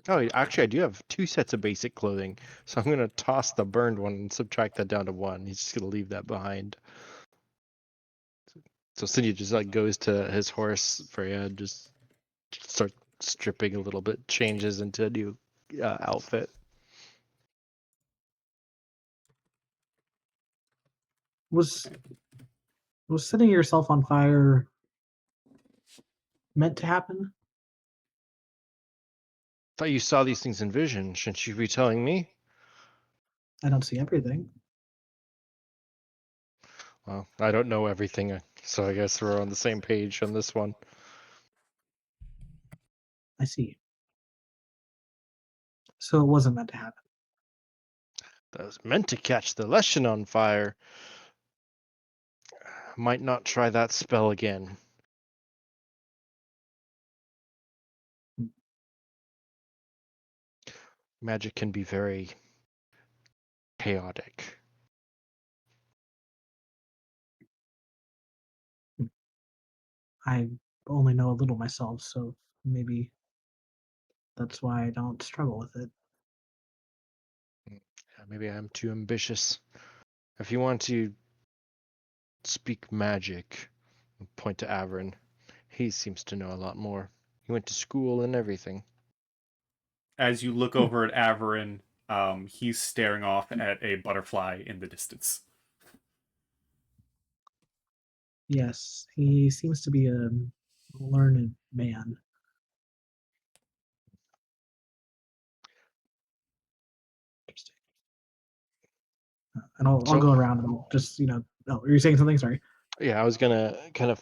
Oh, actually, I do have 2 sets of basic clothing, so I'm gonna toss the burned one and subtract that down to 1. He's just gonna leave that behind. So Cinead just like goes to his horse, Freya, just start stripping a little bit, changes into a new outfit. Was setting yourself on fire meant to happen? Thought you saw these things in vision. Shouldn't you be telling me? I don't see everything. Well, I don't know everything, so I guess we're on the same page on this one. I see. So it wasn't meant to happen. That was meant to catch the Leshen on fire. Might not try that spell again. Magic can be very chaotic. I only know a little myself, so maybe that's why I don't struggle with it. Maybe I'm too ambitious. If you want to speak magic, point to Averan. He seems to know a lot more. He went to school and everything. As you look over at Averin, he's staring off at a butterfly in the distance. Yes, he seems to be a learned man. Interesting. And I'll So- go around and just, oh, you're saying something? Sorry. Yeah, I was gonna kind of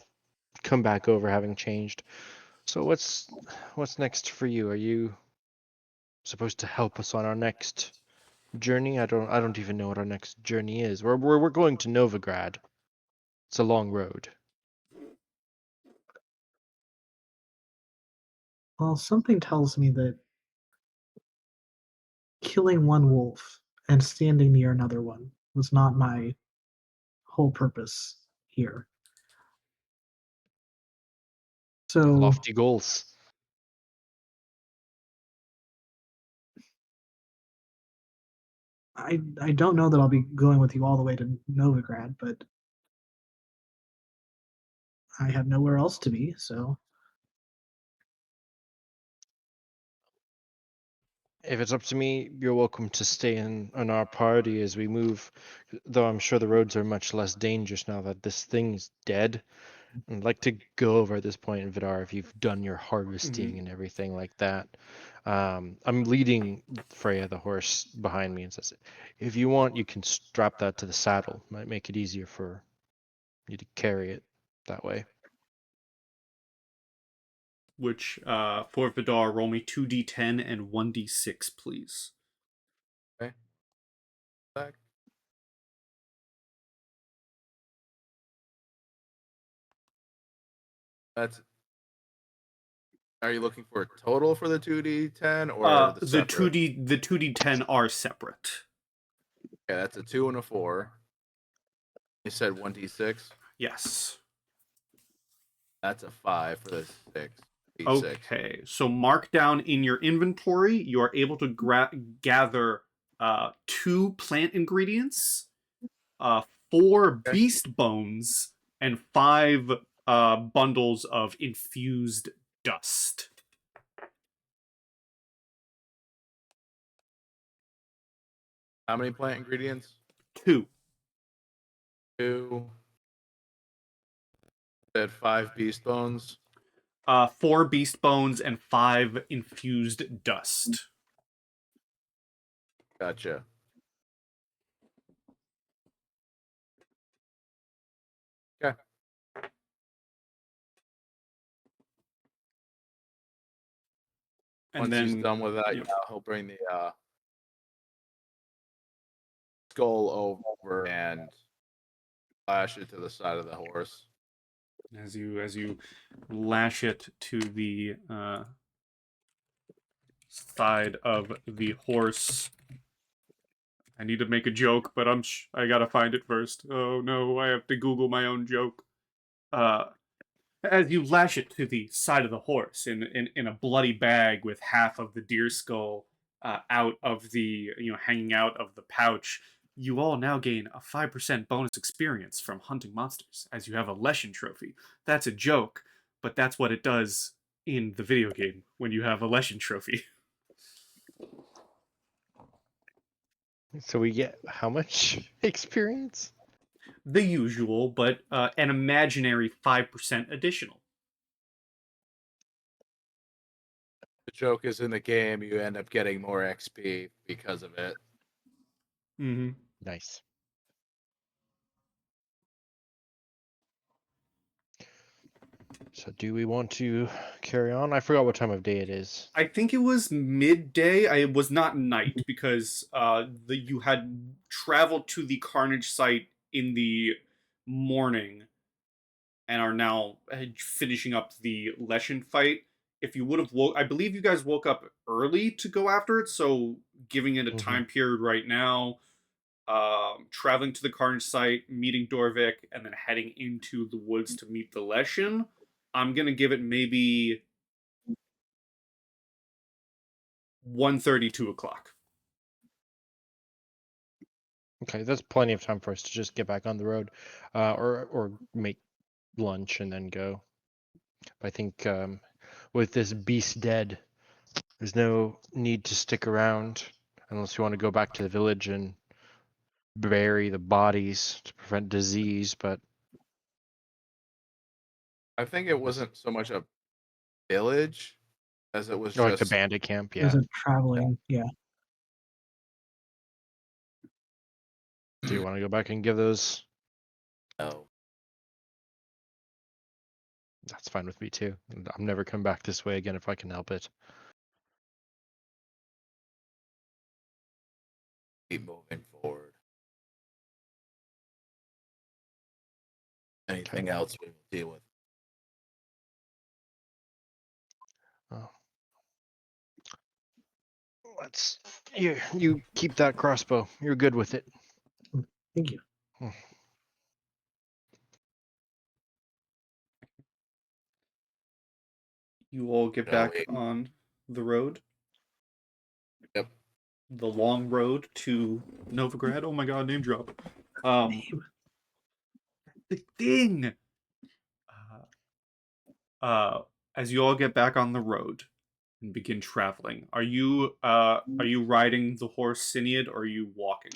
come back over having changed. So what's next for you? Are you supposed to help us on our next journey? I don't even know what our next journey is. We're going to Novigrad. It's a long road. Well, something tells me that killing one wolf and standing near another one was not my whole purpose here. So Lofty goals. I don't know that I'll be going with you all the way to Novigrad, but I have nowhere else to be, so If it's up to me, you're welcome to stay in our party as we move. Though I'm sure the roads are much less dangerous now that this thing's dead. I'd like to go over at this point, Vidar, if you've done your harvesting and everything like that. I'm leading Freya, the horse, behind me and says, if you want, you can strap that to the saddle. Might make it easier for you to carry it that way. Which, for Vidar, roll me 2d10 and 1d6, please. Okay. Back. That's. Are you looking for a total for the 2d10 or the The separate? 2d10 are separate. Okay, that's a 2 and a 4. You said 1d6. Yes. That's a 5 for the 6. D6. Okay, so mark down in your inventory, you are able to gather 2 plant ingredients, 4 beast bones, and 5 bundles of infused dust. How many plant ingredients? 2. 2. Said 5 beast bones. 4 beast bones and 5 infused dust. Gotcha. Okay. And Once then he's done with that, yeah. he'll bring the skull over and lash it to the side of the horse. As you lash it to the side of the horse. I need to make a joke, but I gotta find it first. Oh no, I have to Google my own joke. As you lash it to the side of the horse in a bloody bag with half of the deer skull out of the hanging out of the pouch, you all now gain a 5% bonus experience from hunting monsters as you have a Leshen trophy. That's a joke, but that's what it does in the video game when you have a Leshen trophy. So we get how much experience? The usual, but an imaginary 5% additional. The joke is in the game, you end up getting more XP because of it. Mm-hmm. Nice. So do we want to carry on? I forgot what time of day it is. I think it was midday. It was not night because you had traveled to the carnage site in the morning and are now finishing up the Leshen fight. If you would have woke, I believe you guys woke up early to go after it. So giving it a time period right now, traveling to the carnage site, meeting Dorvic, and then heading into the woods to meet the Leshen. I'm gonna give it maybe 1:30, 2 o'clock. Okay, that's plenty of time for us to just get back on the road, or make lunch and then go. But I think with this beast dead, there's no need to stick around unless you want to go back to the village and bury the bodies to prevent disease. But I think it wasn't so much a village as it was or like the just bandit camp, It was yeah. a traveling, yeah. Do you want to go back and give those? no. That's fine with me too. I'm never coming back this way again if I can help it. Keep moving forward. Anything else we will deal with. Oh. Let's you keep that crossbow. You're good with it. Thank you. You all get back on the road. Yep. The long road to Novigrad. Oh my god, name drop. The thing. As you all get back on the road and begin traveling, are you riding the horse Cinead or are you walking?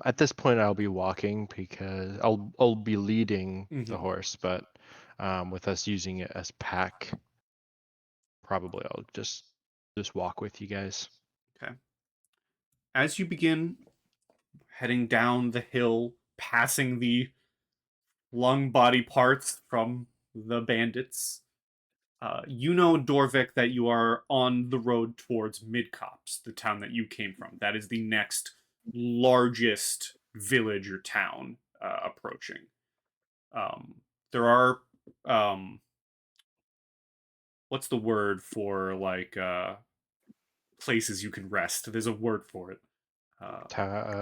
At this point, I'll be walking because I'll be leading the Mhm. horse, but with us using it as pack, probably I'll just walk with you guys. Okay. As you begin heading down the hill, passing the lung body parts from the bandits, you know, Dorvic, that you are on the road towards Midcops, the town that you came from. That is the next largest village or town approaching. There are, what's the word for like places you can rest? There's a word for it.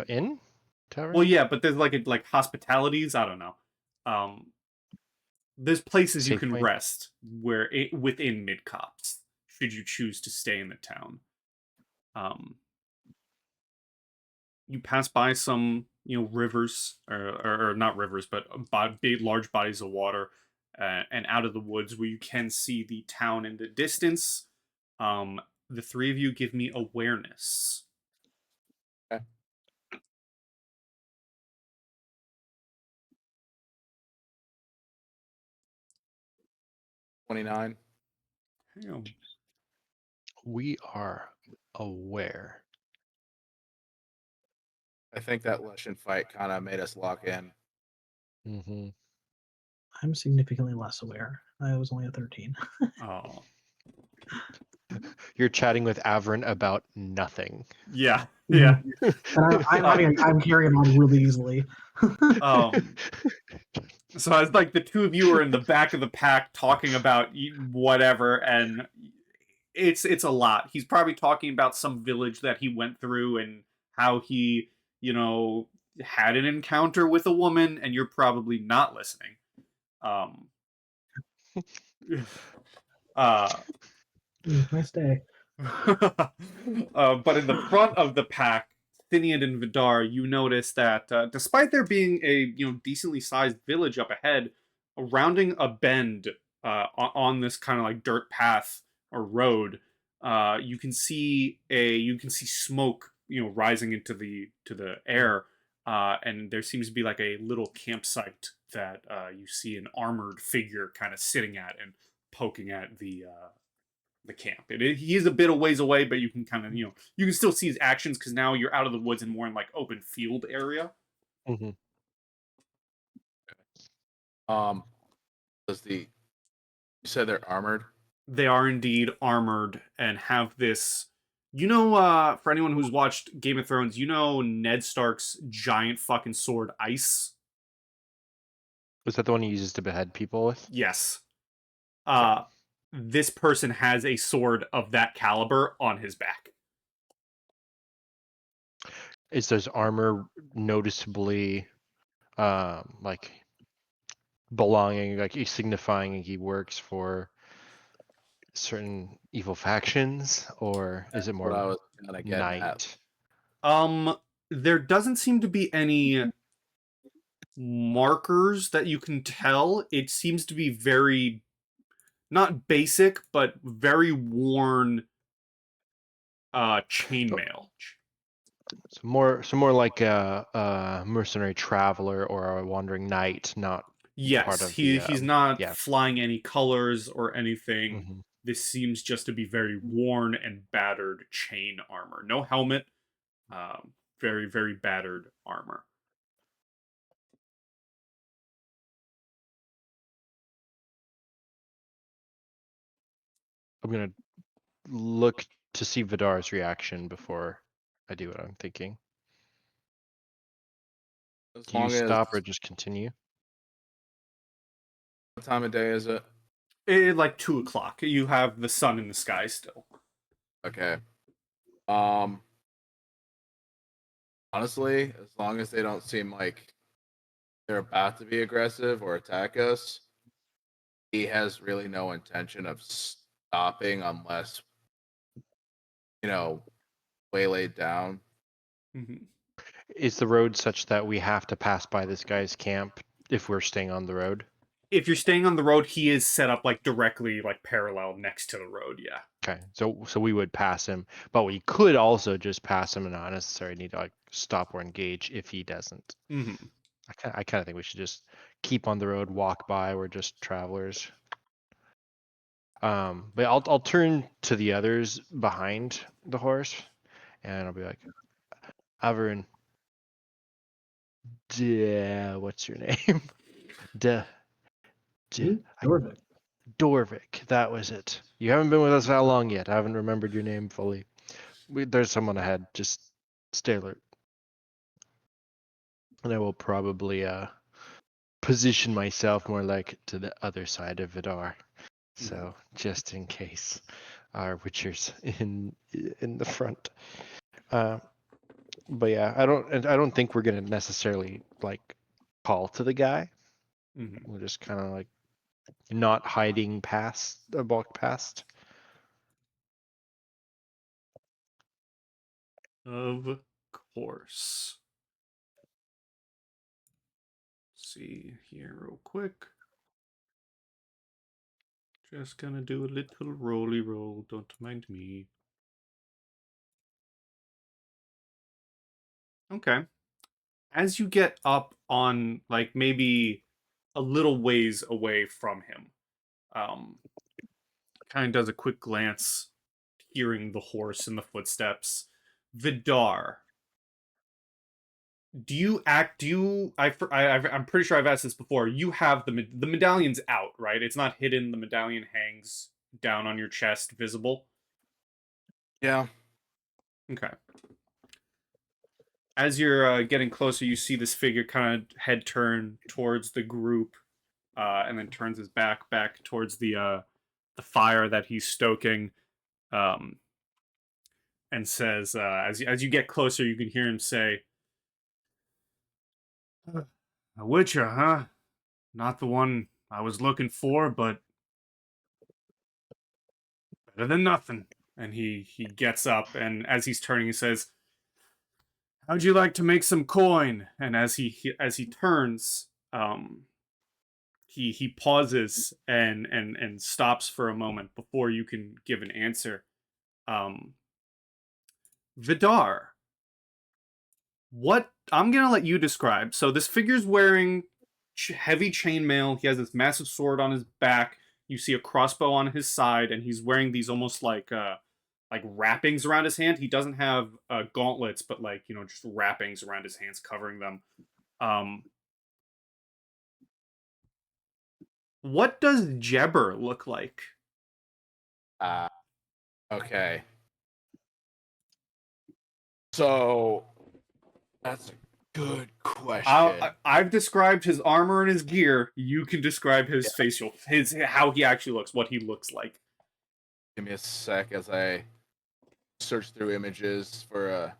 Inn? Well, Tavern? yeah, but there's like hospitalities. I don't know. There's places you can Safeway? rest within Midcops, should you choose to stay in the town. You pass by some, rivers, or not rivers, but big, large bodies of water, and out of the woods where you can see the town in the distance. The three of you give me awareness. Okay. $29. Damn. We are aware. I think that Leshen fight kind of made us lock in. Mm-hmm. I'm significantly less aware. I was only a 13. Oh, You're chatting with Averan about nothing. yeah, yeah. And I'm carrying on really easily. So it's like the two of you are in the back of the pack talking about whatever, and it's a lot. He's probably talking about some village that he went through and how he, had an encounter with a woman, and you're probably not listening. Nice day. But in the front of the pack, Cinead and Vidar, you notice that despite there being a decently sized village up ahead, rounding a bend on this kind of like dirt path or road, you can see smoke rising into the air, and there seems to be like a little campsite that you see an armored figure kind of sitting at and poking at the camp. He is a bit of ways away, but you can kind of, you can still see his actions because now you're out of the woods and more in like open field area. Mm-hmm. Does the You said they're armored. They are indeed armored and have this. For anyone who's watched Game of Thrones, Ned Stark's giant fucking sword, Ice? Was that the one he uses to behead people with? Yes. This person has a sword of that caliber on his back. Is his armor noticeably like belonging, like he's signifying he works for certain evil factions, or is it What I more was gonna get at. night? There doesn't seem to be any markers that you can tell. It seems to be very, not basic, but very worn chainmail. So more like a mercenary traveler or a wandering knight, not part Yes, of the he's not yeah. flying any colors or anything. Mhm. This seems just to be very worn and battered chain armor. No helmet. Very, very battered armor. I'm gonna look to see Vidar's reaction before I do what I'm thinking. As Do you long as stop or just continue? what time of day is it? Like 2 o'clock. You have the sun in the sky still. Okay. Honestly, as long as they don't seem like they're about to be aggressive or attack us, he has really no intention of stopping unless, waylaid down. Mm-hmm. Is the road such that we have to pass by this guy's camp if we're staying on the road? If you're staying on the road, he is set up like directly, like parallel next to the road. Yeah. Okay, so we would pass him, but we could also just pass him and not necessarily need to like stop or engage if he doesn't. Mm-hmm. I kind of think we should just keep on the road, walk by. We're just travelers. But I'll turn to the others behind the horse, and I'll be like, Averan, what's your name? D- Dorvic. Dorvic, that was it. You haven't been with us that long yet. I haven't remembered your name fully. There's someone ahead. Just stay alert. And I will probably position myself more like to the other side of Vidar. So just in case our Witcher's in the front. But yeah, I don't think we're gonna necessarily like call to the guy. Mm-hmm. We're just kind of like not hiding past a walk past. Of course. See here real quick. Just gonna do a little roly roll. Don't mind me. Okay. As you get up on, like, maybe a little ways away from him, kind of does a quick glance, hearing the horse and the footsteps. Vidar, I'm pretty sure I've asked this before. You have the medallion's out, right? It's not hidden. The medallion hangs down on your chest, visible. Yeah. Okay. As you're getting closer, you see this figure kind of head turn towards the group, and then turns his back towards the fire that he's stoking, um, and says, as you get closer, you can hear him say, "A Witcher, huh? Not the one I was looking for, but better than nothing." And he gets up, and as he's turning, he says, "How'd you like to make some coin?" And as he turns, he pauses and stops for a moment before you can give an answer. Um, Vidar, what I'm gonna let you describe. So this figure's wearing heavy chainmail. He has this massive sword on his back. You see a crossbow on his side, and he's wearing these almost like wrappings around his hand. He doesn't have gauntlets, but like just wrappings around his hands covering them. Um, What does Jebber look like? Okay. So that's a good question. I've described his armor and his gear. You can describe his his how he actually looks, what he looks like. Give me a sec as I search through images for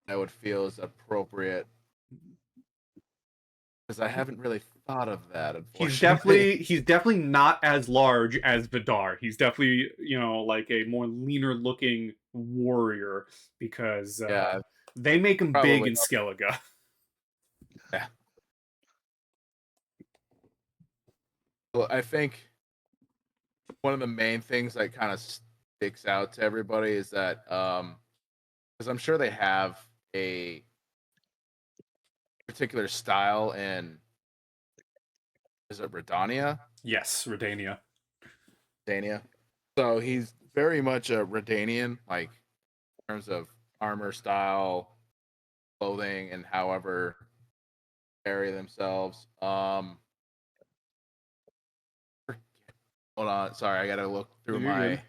I would feel is appropriate. Because I haven't really thought of that, unfortunately. He's definitely not as large as Vidar. He's definitely, like a more leaner looking warrior because Yeah, they make him probably big in Skellige. Yeah. Well, I think one of the main things that kind of sticks out to everybody is that because I'm sure they have a particular style in, is it Redania? Yes, Redania. Redania. So he's very much a Redanian, like in terms of armor style, clothing, and however carry themselves. Hold on, sorry, I gotta look through You're my good.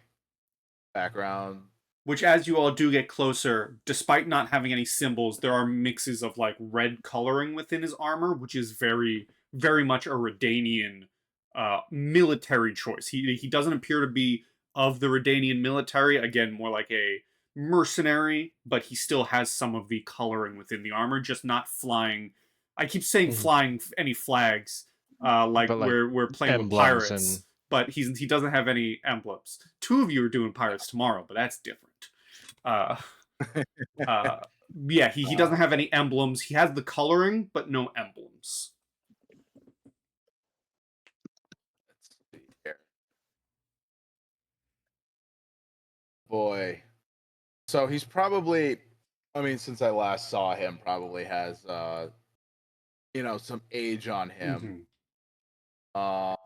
background. Which, as you all do get closer, despite not having any symbols, there are mixes of like red coloring within his armor, which is very, very much a Redanian military choice. He doesn't appear to be of the Redanian military. Again, more like a mercenary, but he still has some of the coloring within the armor, just not flying. I keep saying flying any flags, like, But, like, we're playing with emblems pirates. and- But he doesn't have any emblems. Two of you are doing pirates tomorrow, but that's different. Uh, yeah, he doesn't have any emblems. He has the coloring, but no emblems. Let's see here. Boy. So he's probably, I mean, since I last saw him, probably has some age on him. Mhm.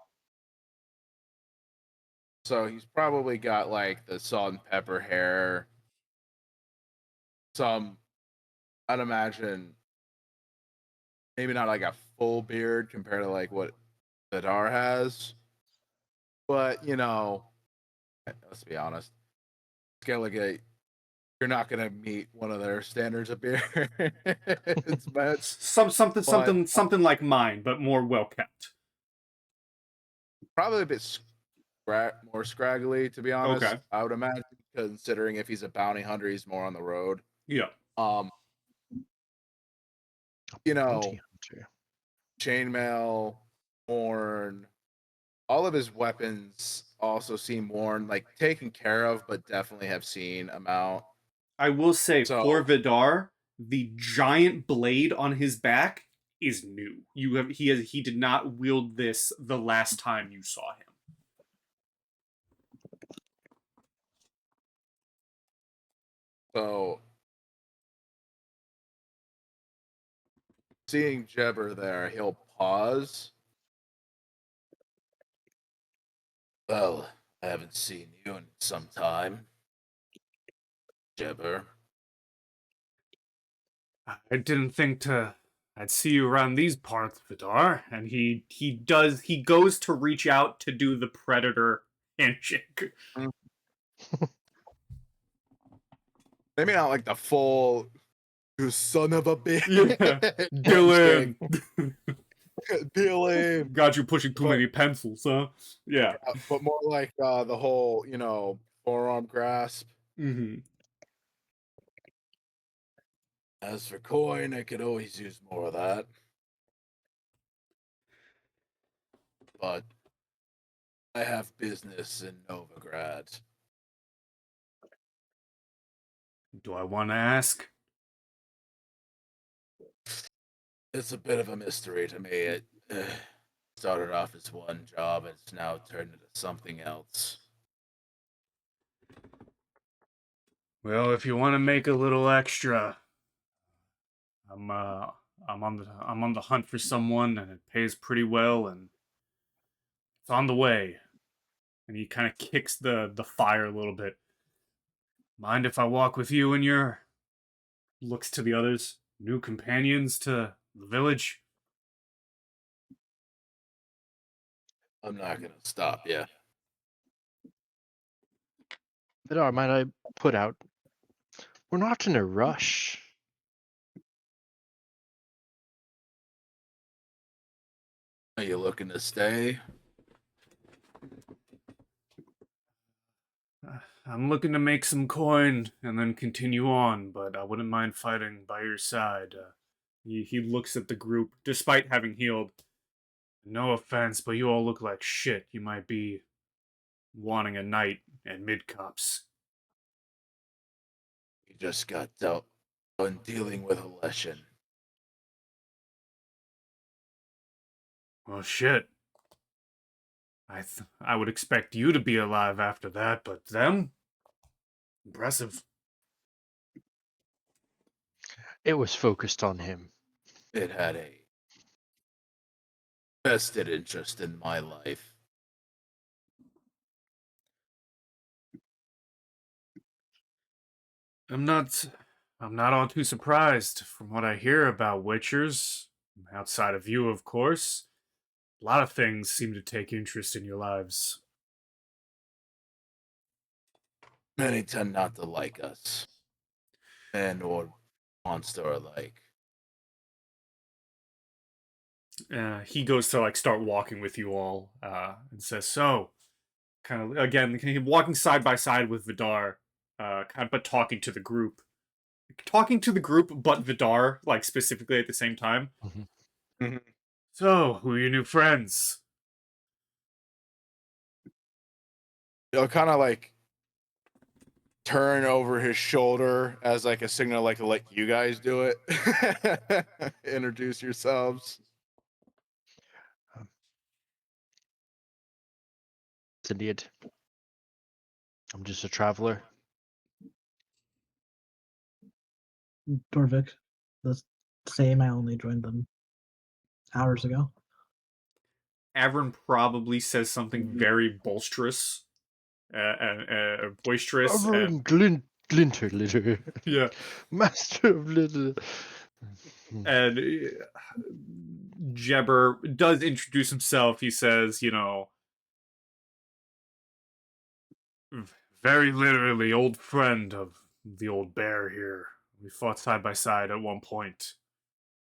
So he's probably got like the salt and pepper hair. I'd imagine maybe not like a full beard compared to like what Vidar has. But, let's be honest. Skellige, you're not gonna meet one of their standards of beard. It's bad. Something like mine, but more well kept. Probably a bit more scraggly, to be honest. Okay. I would imagine, considering if he's a bounty hunter, he's more on the road. Yeah. Bounty hunter. Chainmail, horn, all of his weapons also seem worn, like taken care of, but definitely have seen them out. I will say, So- for Vidar, the giant blade on his back is new. He did not wield this the last time you saw him. So seeing Jebber there, he'll pause. Well, I haven't seen you in some time, Jebber. I didn't think I'd see you around these parts, Vidar. And he goes to reach out to do the predator handshake. Maybe not like the full, you son of a bitch. Yeah. Dylan, Dylan. got you pushing too many pencils, huh? Yeah. But more like the whole, forearm grasp. Mm-hmm. As for coin, I could always use more of that. But I have business in Novigrad. Do I want to ask? It's a bit of a mystery to me. It started off as one job, and it's now turned into something else. Well, if you want to make a little extra, I'm on the hunt for someone, and it pays pretty well, and it's on the way. And he kind of kicks the fire a little bit. Mind if I walk with you and your, looks to the others, new companions to the village? I'm not gonna stop you. Vidar, might I put out? We're not in a rush. Are you looking to stay? I'm looking to make some coin and then continue on, but I wouldn't mind fighting by your side. He looks at the group, despite having healed. No offense, but you all look like shit. You might be wanting a night at mid-cops. You just got dealt on dealing with a lesson. Well, shit. I would expect you to be alive after that, but them? Impressive. It was focused on him. It had a vested interest in my life. I'm not all too surprised from what I hear about Witchers. Outside of you, of course. A lot of things seem to take interest in your lives. Many tend not to like us. Man or monster alike. He goes to like start walking with you all, and says, "So, kind of again, walking side by side with Vidar, kind of but talking to the group, but Vidar like specifically at the same time. Mm-hmm. So, who are your new friends?" He'll kind of like turn over his shoulder as like a signal, like to let you guys do it. Introduce yourselves. Cinead. I'm just a traveler. Dorvic, the same. I only joined them hours ago. Averan probably says something very boisterous, boisterous. Averan Glintlitter. Yeah, Master of Little. and Jebber does introduce himself. He says, very literally, old friend of the old bear here. We fought side by side at one point.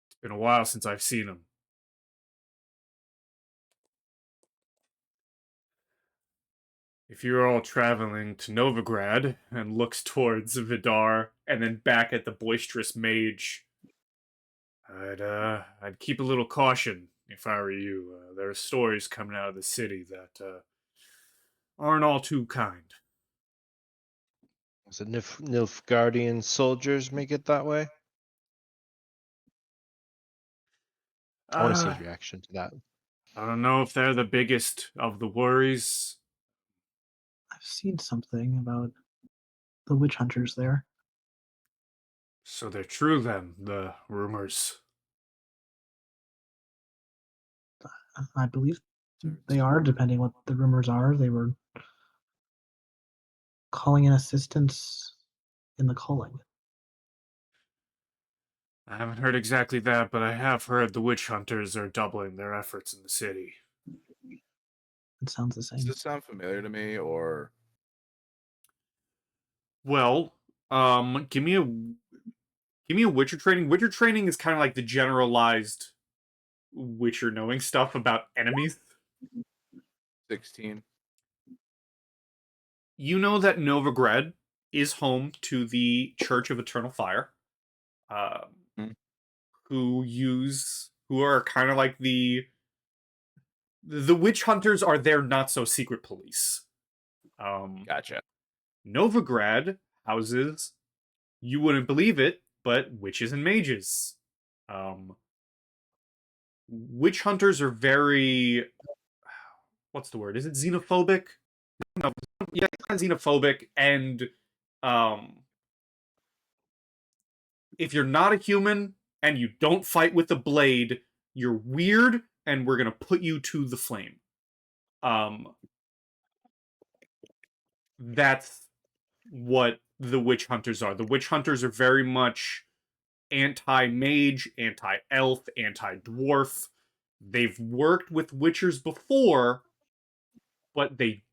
It's been a while since I've seen him. If you're all traveling to Novigrad, and looks towards Vidar and then back at the boisterous mage, I'd keep a little caution if I were you. There are stories coming out of the city that aren't all too kind. Was it Nilfgaardian soldiers make it that way? I want to see his reaction to that. I don't know if they're the biggest of the worries. I've seen something about the witch hunters there. So they're true then, the rumors. I believe they are, depending what the rumors are. They were calling in assistance in the calling. I haven't heard exactly that, but I have heard the witch hunters are doubling their efforts in the city. It sounds the Does same. this sound familiar to me, or Well, give me a Witcher training. Witcher training is kind of like the generalized Witcher knowing stuff about enemies. 16? You know that Novigrad is home to the Church of Eternal Fire, Hmm. who are kind of like the witch hunters are their not so secret police. Gotcha. Novigrad houses, you wouldn't believe it, but witches and mages. Witch hunters are very, what's the word? Is it xenophobic? No, yeah, kind of xenophobic, and if you're not a human and you don't fight with a blade, you're weird, and we're gonna put you to the flame. That's what the witch hunters are. The witch hunters are very much anti-mage, anti-elf, anti-dwarf. They've worked with witchers before, but they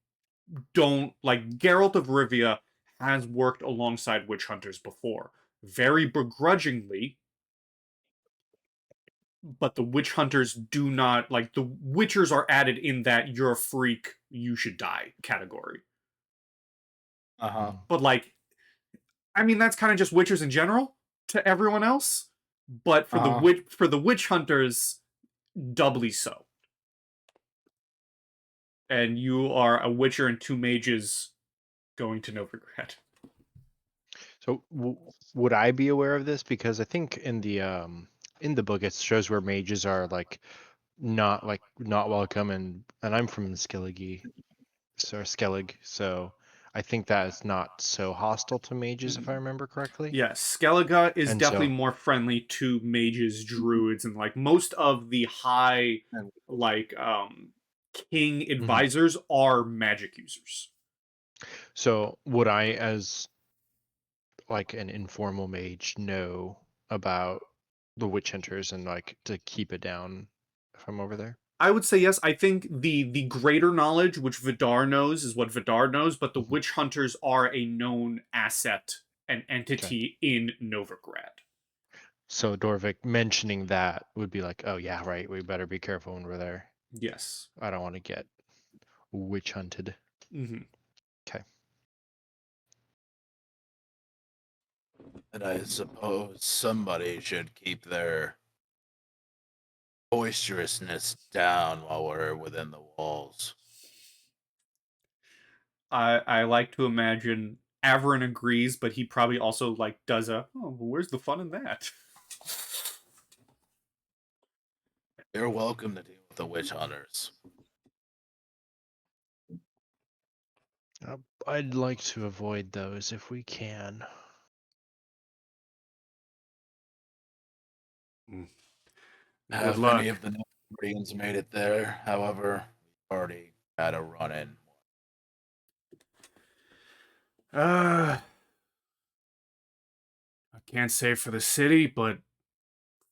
don't, like, Geralt of Rivia has worked alongside witch hunters before, very begrudgingly, but the witch hunters do not, like, the witchers are added in that you're a freak, you should die category. Uh-huh. But, like, I mean, that's kind of just witchers in general to everyone else, but for the witch hunters, doubly so. And you are a witcher and 2 mages going to Novigrad. So would I be aware of this? Because I think in the book it shows where mages are not welcome, and I'm from Skellige, so I think that is not so hostile to mages, if I remember correctly. Yes, Skellige is And definitely so- more friendly to mages, druids, and like most of the high like king advisors are magic users. So would I, as like an informal mage, know about the witch hunters and like to keep it down if I'm over there? I would say yes. I think the greater knowledge, which Vidar knows, is what Vidar knows, but the witch hunters are a known asset and entity in Novigrad. So Dorvic mentioning that would be like, oh yeah, right, we better be careful when we're there. Yes. I don't want to get witch hunted. Mm-hmm. Okay. And I suppose somebody should keep their boisterousness down while we're within the walls. I like to imagine Averan agrees, but he probably also like does a, oh, well, where's the fun in that? You're welcome to deal with the witch hunters. I'd like to avoid those if we can. Good Have luck. any of the Novigradians made it there? However, we've already had a run-in. I can't say for the city, but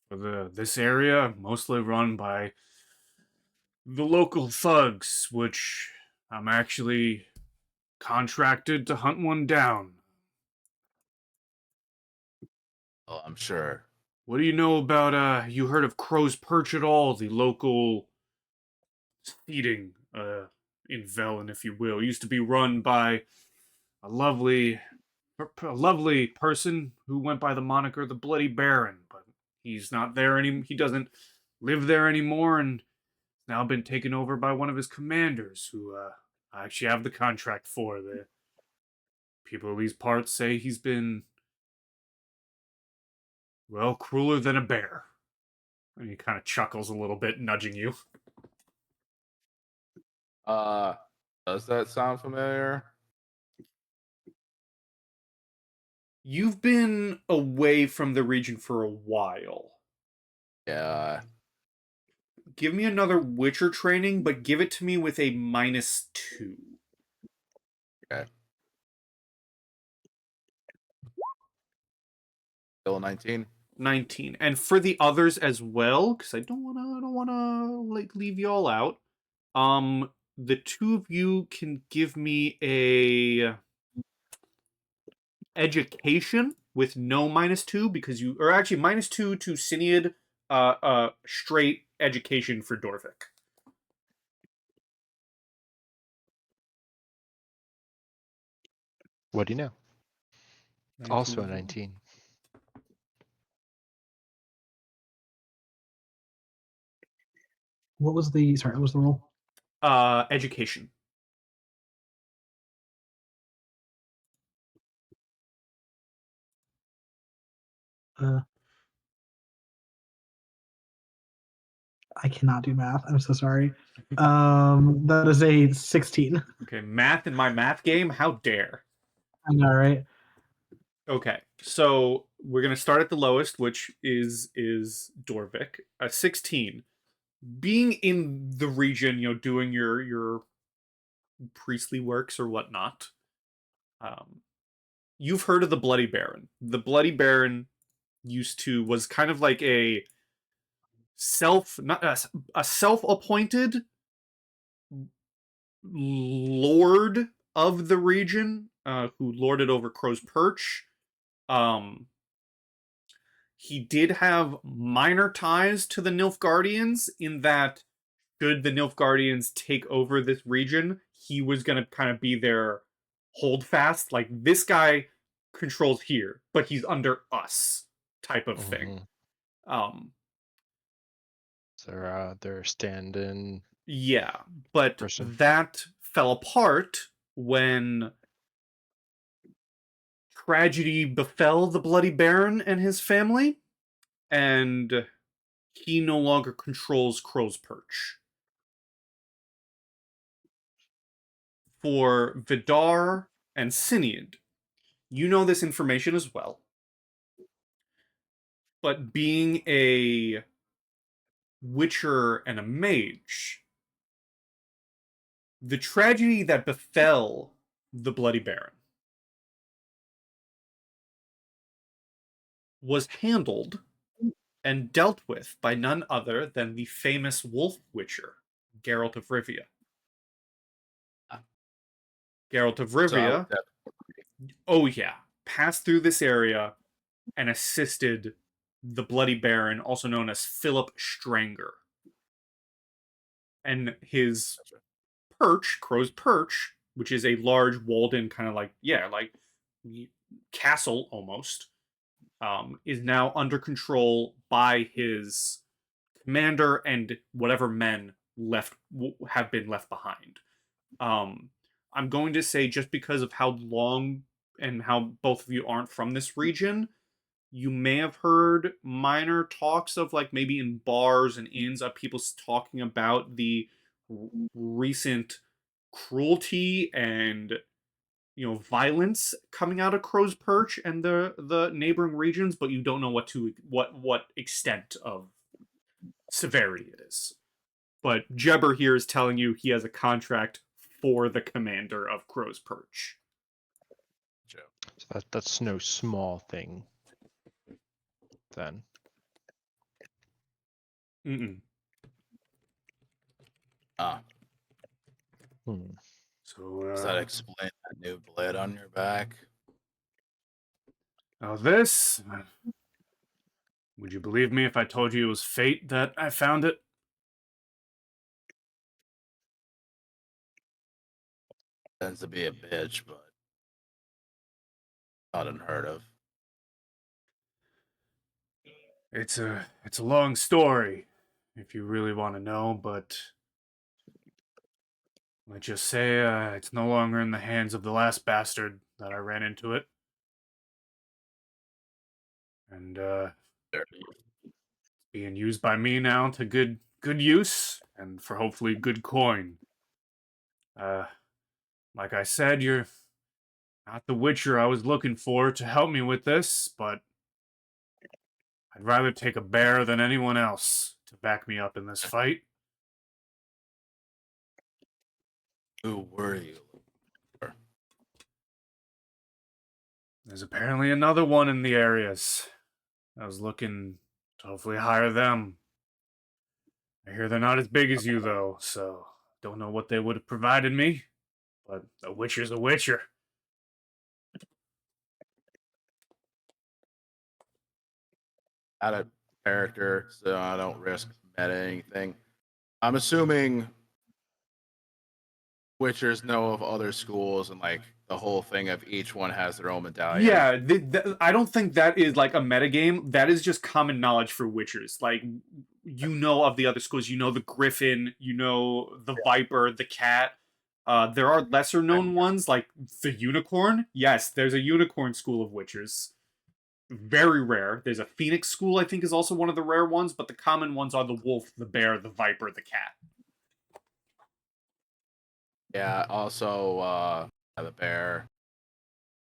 for this area, mostly run by the local thugs, which I'm actually contracted to hunt one down. Well, I'm sure. What do you know about, you heard of Crow's Perch at all? The local feeding, in Velen, if you will. It used to be run by a lovely person who went by the moniker the Bloody Baron, but he's not there anymore. He doesn't live there anymore, and now been taken over by one of his commanders, who I actually have the contract for. The people of these parts say he's been, well, crueler than a bear. And he kind of chuckles a little bit, nudging you. Does that sound familiar? You've been away from the region for a while. Yeah. Give me another Witcher training, but give it to me with a -2. Okay. Still 19. 19. And for the others as well, because I don't wanna like leave y'all out. The two of you can give me a education with no -2 because you, or actually -2 to Cinead, straight education for Dorvic. What do you know? 19 Also a as well. 19. What was the roll? Education. I cannot do math. I'm so sorry. That is a 16. Okay, math in my math game? How dare. I know, right? Okay, so we're gonna start at the lowest, which is Dorvic, a 16. Being in the region, doing your priestly works or whatnot, you've heard of the Bloody Baron. The Bloody Baron was kind of like a self-appointed lord of the region, who lorded over Crow's Perch. He did have minor ties to the Nilfgaardians in that should the Nilfgaardians take over this region, he was going to kind of be their holdfast. Like, this guy controls here, but he's under us type of thing. Um, Their stand-in. yeah, but Person. that fell apart when tragedy befell the Bloody Baron and his family, and he no longer controls Crow's Perch. For Vidar and Cinead, you know this information as well. But being a witcher and a mage, the tragedy that befell the Bloody Baron was handled and dealt with by none other than the famous wolf witcher, Geralt of Rivia. Geralt of Rivia, oh yeah, passed through this area and assisted the Bloody Baron, also known as Philip Stranger. And his perch, Crow's Perch, which is a large walled-in kind of like castle almost, is now under control by his commander and whatever men have been left behind. I'm going to say, just because of how long and how both of you aren't from this region, you may have heard minor talks of, like, maybe in bars and inns, of people talking about the recent cruelty and violence coming out of Crow's Perch and the neighboring regions, but you don't know what extent of severity it is. But Jebber here is telling you he has a contract for the commander of Crow's Perch. So that's no small thing. Then. Mm-mm. So does that explain that new blade on your back? Now this, would you believe me if I told you it was fate that I found it? Tends to be a bitch, but not unheard of. It's a long story, if you really want to know, but let's just say it's no longer in the hands of the last bastard that I ran into it. And being used by me now to good use, and for hopefully good coin. Like I said, you're not the witcher I was looking for to help me with this, but I'd rather take a bear than anyone else to back me up in this fight. Who were you? There's apparently another one in the areas. I was looking to hopefully hire them. I hear they're not as big as you, though, so don't know what they would have provided me. But a witcher's a witcher. Out of character, so I don't risk meta anything. I'm assuming witchers know of other schools and like the whole thing of each one has their own medallion. Yeah, I don't think that is like a metagame. That is just common knowledge for witchers. Like, you know of the other schools. You know the griffin. You know the viper, the cat. There are lesser known ones like the unicorn. Yes, there's a unicorn school of witchers. Very rare. There's a phoenix school, I think, is also one of the rare ones, but the common ones are the wolf, the bear, the viper, the cat. Yeah, also the bear.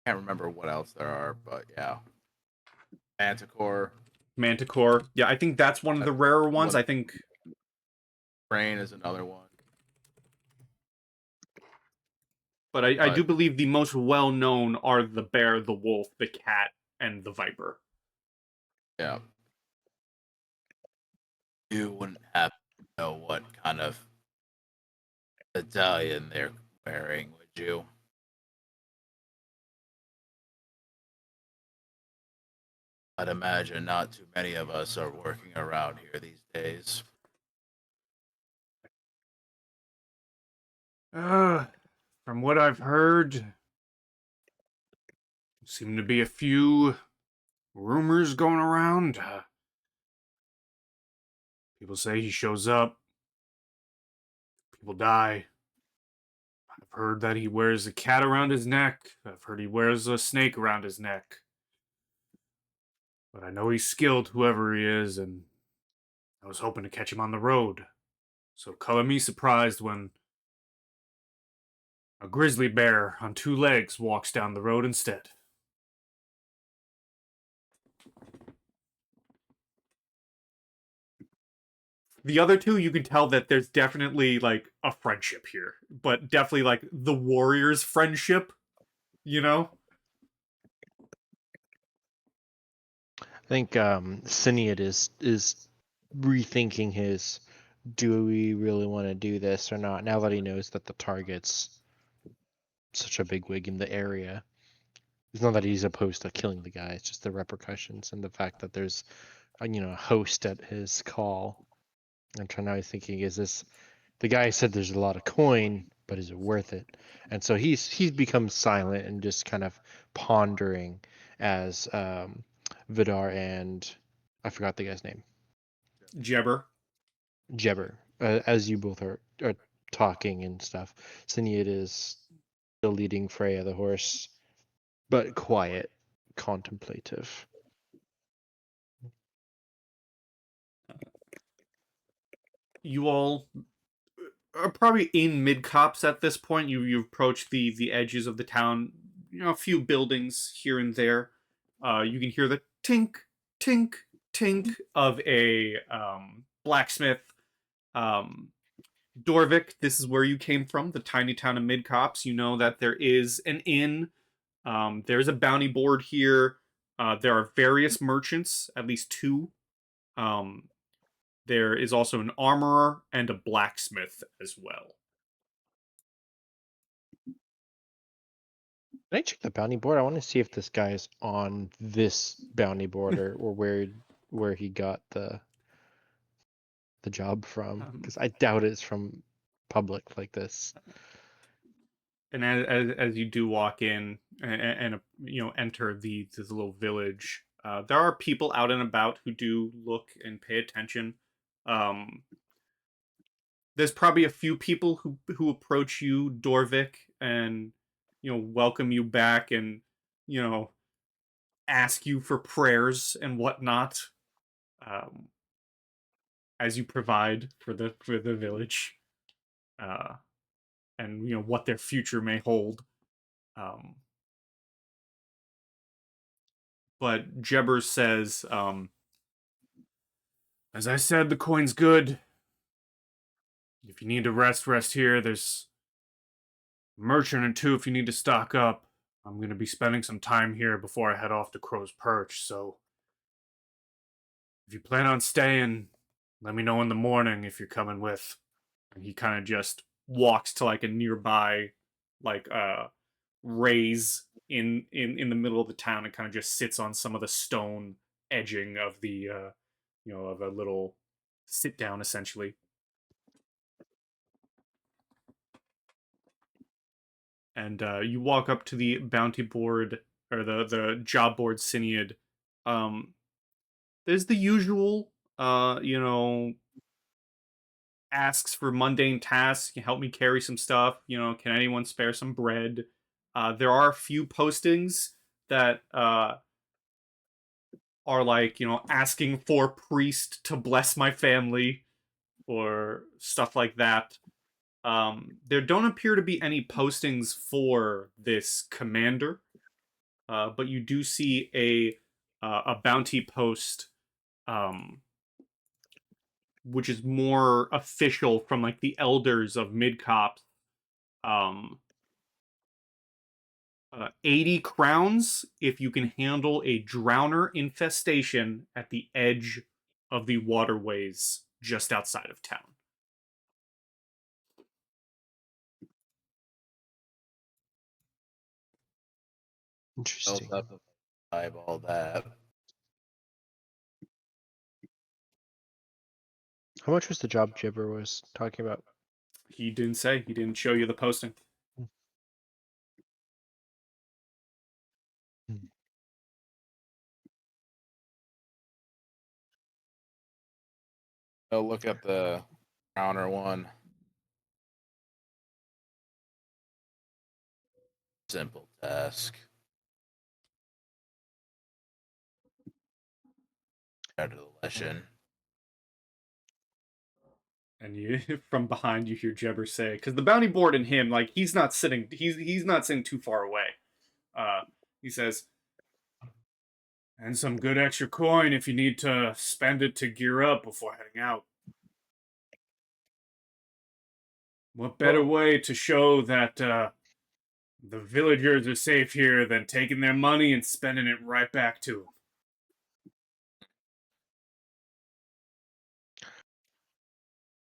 Can't remember what else there are, but yeah. Manticore. Yeah, I think that's one of the rarer ones. I think Brain is another one. But I do believe the most well-known are the bear, the wolf, the cat, and the viper. Yeah. You wouldn't have to know what kind of medallion they're wearing, would you? I'd imagine not too many of us are working around here these days. From what I've heard, seem to be a few rumors going around. People say he shows up, people die. I've heard that he wears a cat around his neck. I've heard he wears a snake around his neck. But I know he's skilled, whoever he is, and I was hoping to catch him on the road. So color me surprised when a grizzly bear on 2 legs walks down the road instead. The other two, you can tell that there's definitely, like, a friendship here. But definitely, like, the warrior's friendship, you know? I think Cinead is rethinking his, do we really want to do this or not, now that he knows that the target's such a big wig in the area. It's not that he's opposed to killing the guy, it's just the repercussions and the fact that there's a host at his call. And now he's thinking, is this, the guy said there's a lot of coin, but is it worth it? And so he's become silent and just kind of pondering as Vidar and I forgot the guy's name. Jebber. As you both are talking and stuff. Cinead is the leading Freya the horse, but quiet, contemplative. You all are probably in mid-cops at this point. You've approached the edges of the town. A few buildings here and there. You can hear the tink, tink, tink of a blacksmith. Dorvic, this is where you came from, the tiny town of Mid-Cops. You know that there is an inn. There's a bounty board here. There are various merchants, at least 2. There is also an armorer and a blacksmith as well. Can I check the bounty board? I want to see if this guy is on this bounty board or where he got the job from, because I doubt it's from public like this. And as you do walk in and enter this little village, there are people out and about who do look and pay attention. There's probably a few people who approach you, Dorvic, and welcome you back and ask you for prayers and whatnot, as you provide for the village, and what their future may hold. But Jebber says, as I said, the coin's good. If you need to rest here. There's a merchant or 2 if you need to stock up. I'm going to be spending some time here before I head off to Crow's Perch, so if you plan on staying, let me know in the morning if you're coming with. And he kind of just walks to like a nearby raise in the middle of the town and kind of just sits on some of the stone edging of the of a little sit down essentially. And you walk up to the bounty board or the job board Cinead. There's the usual asks for mundane tasks. Can you help me carry some stuff? Can anyone spare some bread? There are a few postings that are like, asking for a priest to bless my family or stuff like that. There don't appear to be any postings for this commander, but you do see a bounty post, which is more official from like the elders of Midcop. 80 crowns if you can handle a drowner infestation at the edge of the waterways just outside of town. Interesting. Built up the vibe, all that. How much was the job Jibber was talking about? He didn't say. He didn't show you the posting. I'll look at the counter one. Simple task. Out of the lesson. And you, from behind, you hear Jebber say, because the bounty board and him, like he's not sitting too far away. He says, and some good extra coin if you need to spend it to gear up before heading out. What better way to show that the villagers are safe here than taking their money and spending it right back to them?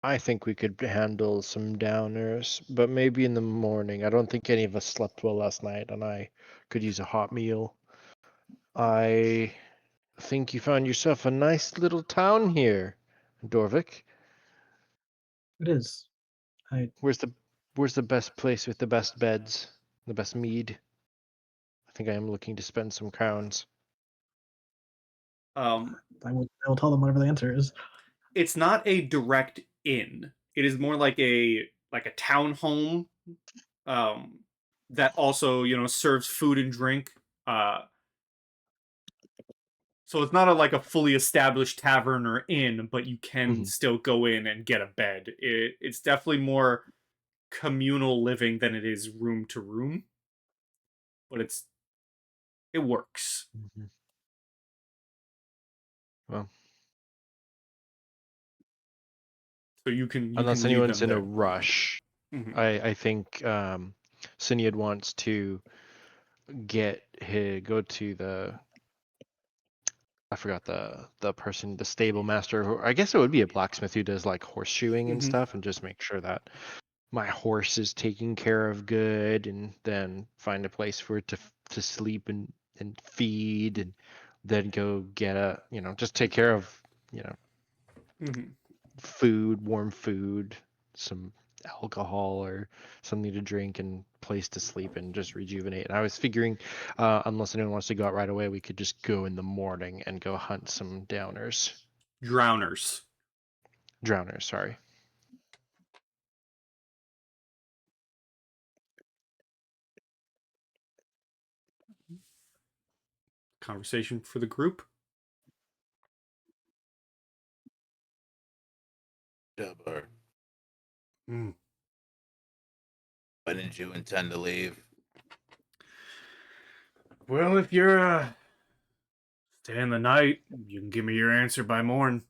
I think we could handle some downers, but maybe in the morning. I don't think any of us slept well last night, and I could use a hot meal. I think you found yourself a nice little town here, Dorvic. It is. Where's the best place with the best beds, the best mead? I think I am looking to spend some crowns. I will tell them whatever the answer is. It's not a direct inn. It is more like a town home that also serves food and drink. So it's not like a fully established tavern or inn, but you can still go in and get a bed. It's definitely more communal living than it is room to room, but it works. Well, so you can unless lead anyone's them in there. a rush, I think Cinead wants to go to the, I forgot the person, the stable master, who I guess it would be a blacksmith who does like horseshoeing and stuff, and just make sure that my horse is taken care of good, and then find a place for it to sleep and feed, and then go get just take care of food, warm food, some alcohol or something to drink, and place to sleep and just rejuvenate. And I was figuring, unless anyone wants to go out right away, we could just go in the morning and go hunt some drowners, sorry. Conversation for the group. Jabber. When did you intend to leave? Well, if you're staying the night, you can give me your answer by morn.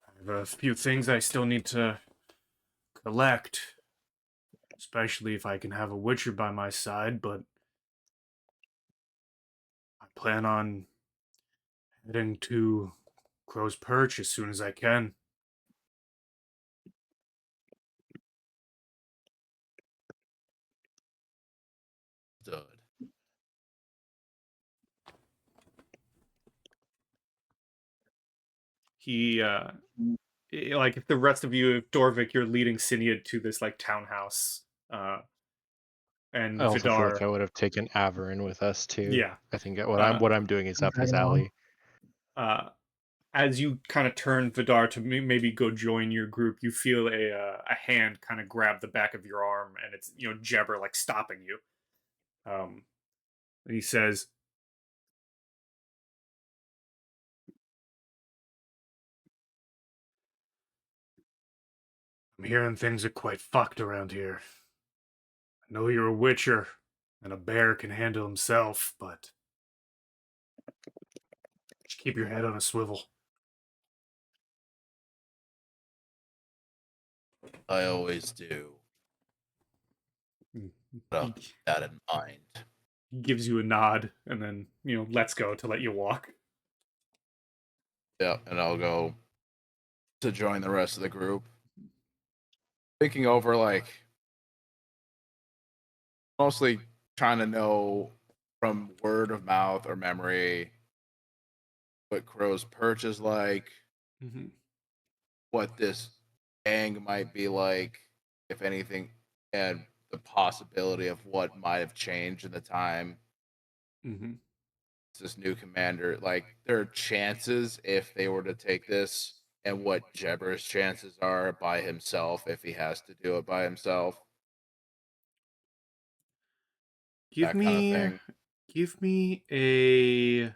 I have a few things I still need to collect, especially if I can have a witcher by my side, but I plan on heading to Crow's Perch as soon as I can. Stood. He like if the rest of you, if Dorvic, you're leading Cinead to this like townhouse, and I also feel like I Vidar, would have taken Averan with us too. yeah. I think what I'm doing is up his alley. As you kind of turn Vidar to maybe go join your group, you feel a hand kind of grab the back of your arm, and it's Jebber like stopping you. And he says, "I'm hearing things are quite fucked around here. I know you're a witcher, and a bear can handle himself, but just keep your head on a swivel." I always do. I'll keep that in mind. He gives you a nod, and then lets go to let you walk. Yeah, and I'll go to join the rest of the group. thinking over like mostly trying to know from word of mouth or memory what Crow's Perch is like, Mhm. what this gang might be like, if anything, and the possibility of what might have changed in the time. Mhm. This new commander, like there are chances if they were to take this, and what Jebber's chances are by himself if he has to do it by himself. Give That kind of me thing. give me a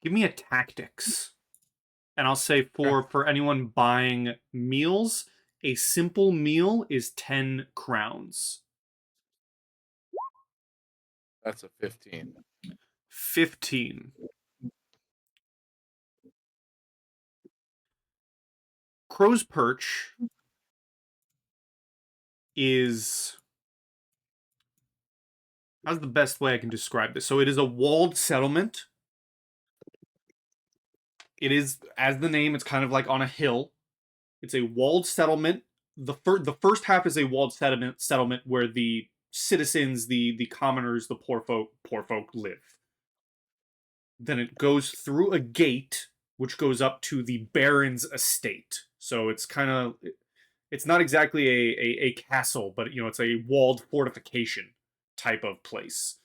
give me a tactics. And I'll say for anyone buying meals, a simple meal is 10 crowns. That's a 15. 15. Crow's Perch is, how's the best way I can describe this? So it is a walled settlement. It is, as the name, it's kind of like on a hill. It's a walled settlement. The first half is a walled settlement where the citizens, the commoners, the poor folk live. Then it goes through a gate which goes up to the baron's estate. So it's kind of, it's not exactly a castle, but it's a walled fortification type of place.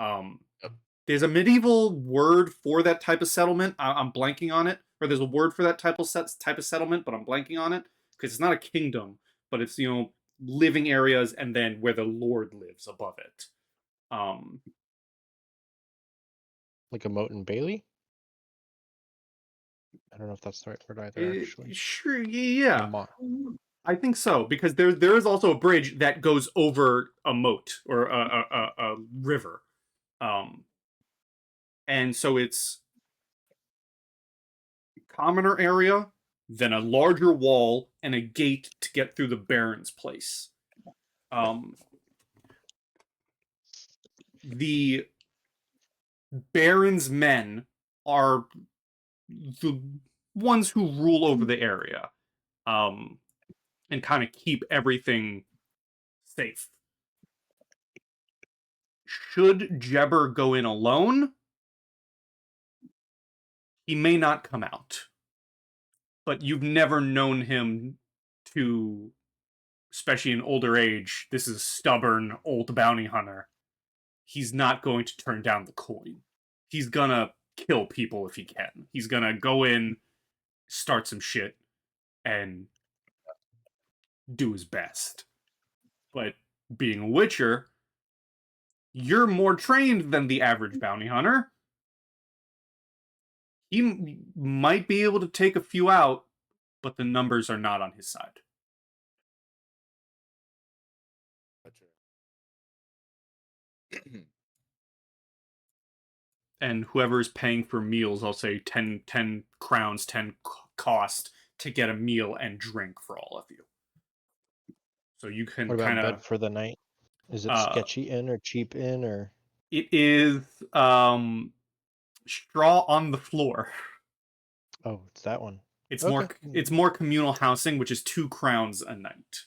Yep. There's a medieval word for that type of settlement. I'm blanking on it. Or there's a word for that type of settlement, but I'm blanking on it because it's not a kingdom, but it's living areas and then where the lord lives above it. Like a moat and Bailey? I don't know if that's the right word either, actually. Sure, yeah. Mo- I think so because there is also a bridge that goes over a moat or a river, and so it's commoner area, then a larger wall and a gate to get through the baron's place. The baron's men are the ones who rule over the area, and kind of keep everything safe. Should Jebber go in alone, he may not come out. But you've never known him to, especially in older age, this is a stubborn old bounty hunter. He's not going to turn down the coin. He's gonna kill people if he can. He's gonna go in, start some shit, and do his best. But being a witcher, you're more trained than the average bounty hunter. He might be able to take a few out, but the numbers are not on his side. And whoever is paying for meals, I'll say 10 crowns, 10 cost to get a meal and drink for all of you. So you can What about kind bed of, for the night? Is it sketchy inn or cheap inn or? it is straw on the floor. Oh, it's that one. It's Okay. it's more communal housing, which is 2 crowns a night.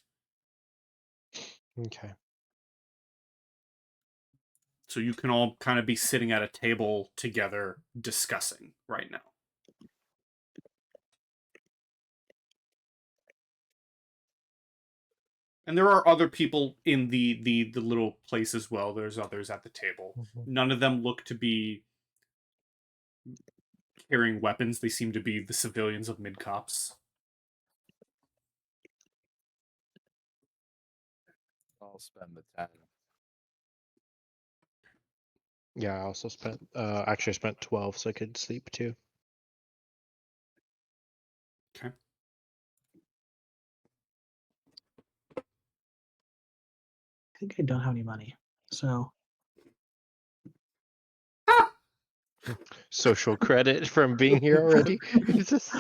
Okay. So you can all kind of be sitting at a table together discussing right now. And there are other people in the little place as well. There's others at the table. Mm-hmm. None of them look to be carrying weapons. They seem to be the civilians of Midcops. I'll spend the 10. Yeah, I also spent actually I spent 12 so I could sleep too. Okay. I think I don't have any money, so Social credit from being here already. It's just-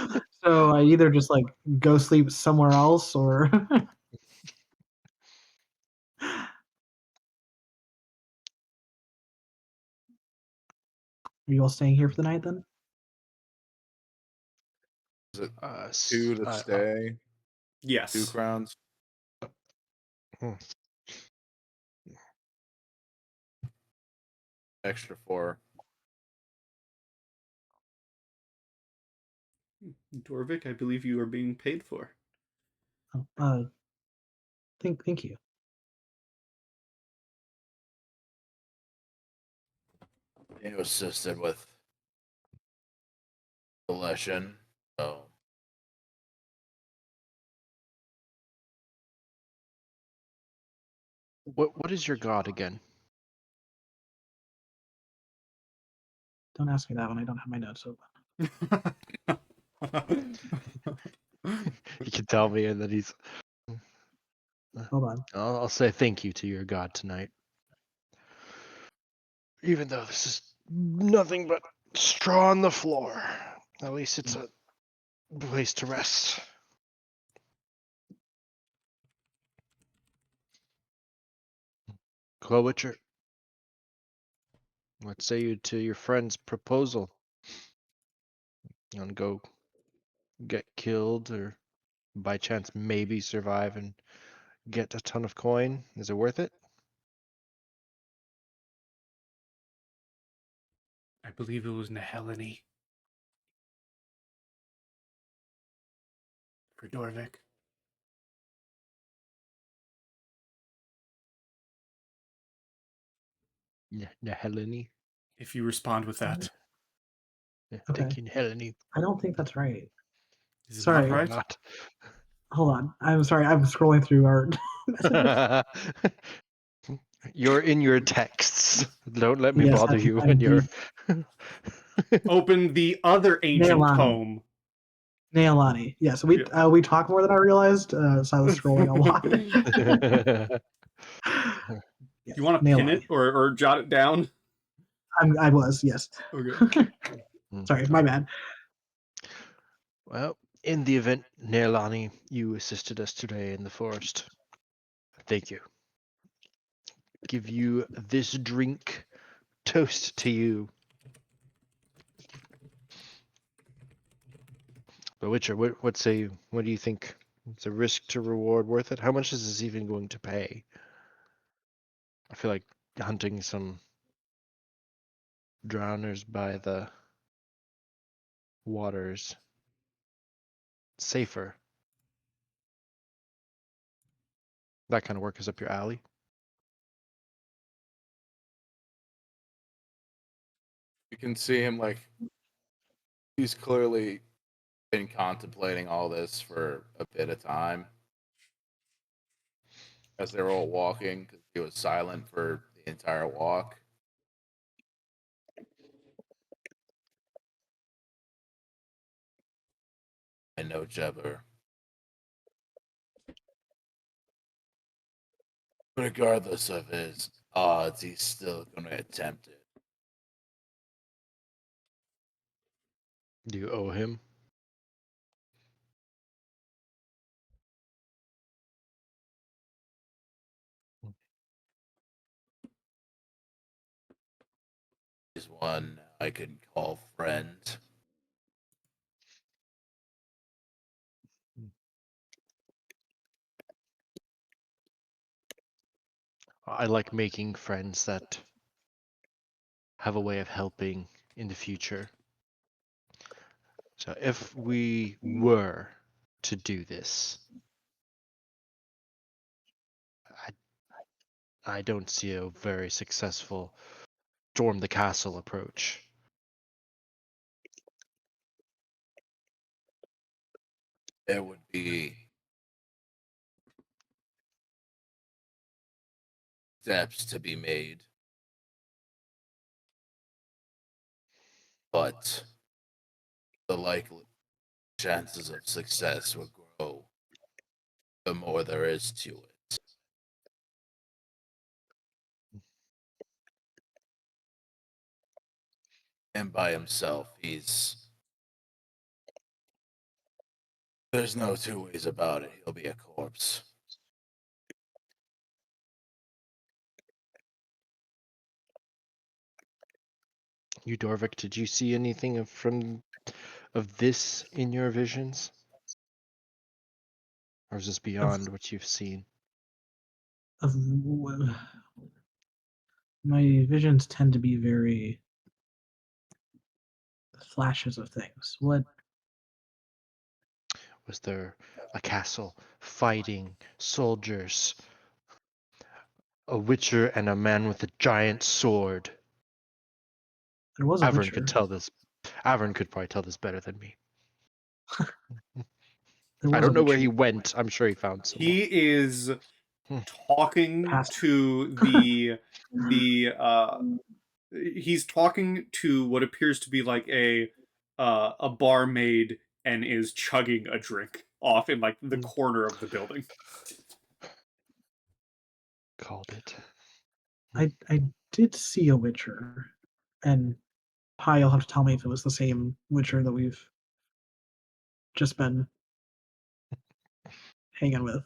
so I either just like go sleep somewhere else or. Are you all staying here for the night then? Is it S- 2 to stay? 2 Yes. crowns. Extra 4. Dorvic, I believe you are being paid for. Thank you. You assisted with the lesson. So What is your god again? Don't ask me that one. I don't have my notes open. He can tell me, and then he's. Hold on. I'll say thank you to your god tonight. Even though this is nothing but straw on the floor, at least it's a place to rest. Clowitcher, what say you to your friend's proposal? You want to go get killed, or by chance maybe survive and get a ton of coin? Is it worth it? I believe it was Nehelini. For Dorvic. Nehelini. If you respond with that. Okay. Thank you, Nehelini. I don't think that's right. Is it Sorry. not right? Not. Hold on. I'm sorry. I'm scrolling through our messages. You're in your texts. Don't let me Yes, bother I'm- you I'm when you're. Open the other ancient Neolani. tome. Neolani. Yes, we Yeah. we talk more than I realized, so I was scrolling a lot. Yes, You want to pin Neolani. it or jot it down? I was, yes. Okay. Sorry, my bad. Well, in the event, Neolani, you assisted us today in the forest. Thank you. Give you this drink. Toast to you. But Witcher, what say you? What do you think? Is the risk to reward worth it? How much is this even going to pay? I feel like hunting some drowners by the waters safer. That kind of work is up your alley. you can see him like he's clearly been contemplating all this for a bit of time as they were all walking because he was silent for the entire walk. I know Jebber. Regardless of his odds, he's still going to attempt it. Do you owe him? He's one I can call friend. I like making friends that have a way of helping in the future. So if we were to do this, I don't see a very successful storm the castle approach. There would be steps to be made, but the likely chances of success would grow the more there is to it. And by himself, there's no two ways about it. He'll be a corpse. You, Dorvic, did you see anything from of this in your visions? Or is this beyond what you've seen? Of my visions tend to be very flashes of things. What? Was there a castle, fighting, soldiers, a witcher, and a man with a giant sword? There was a Averan could witcher. tell this. Averan could probably tell this better than me. There I was a don't know where witcher. he went. I'm sure he found someone. He is talking Past- to he's talking to what appears to be like a barmaid and is chugging a drink off in like the corner of the building. Called it. I did see a witcher, and Pi, you'll have to tell me if it was the same witcher that we've just been hanging with.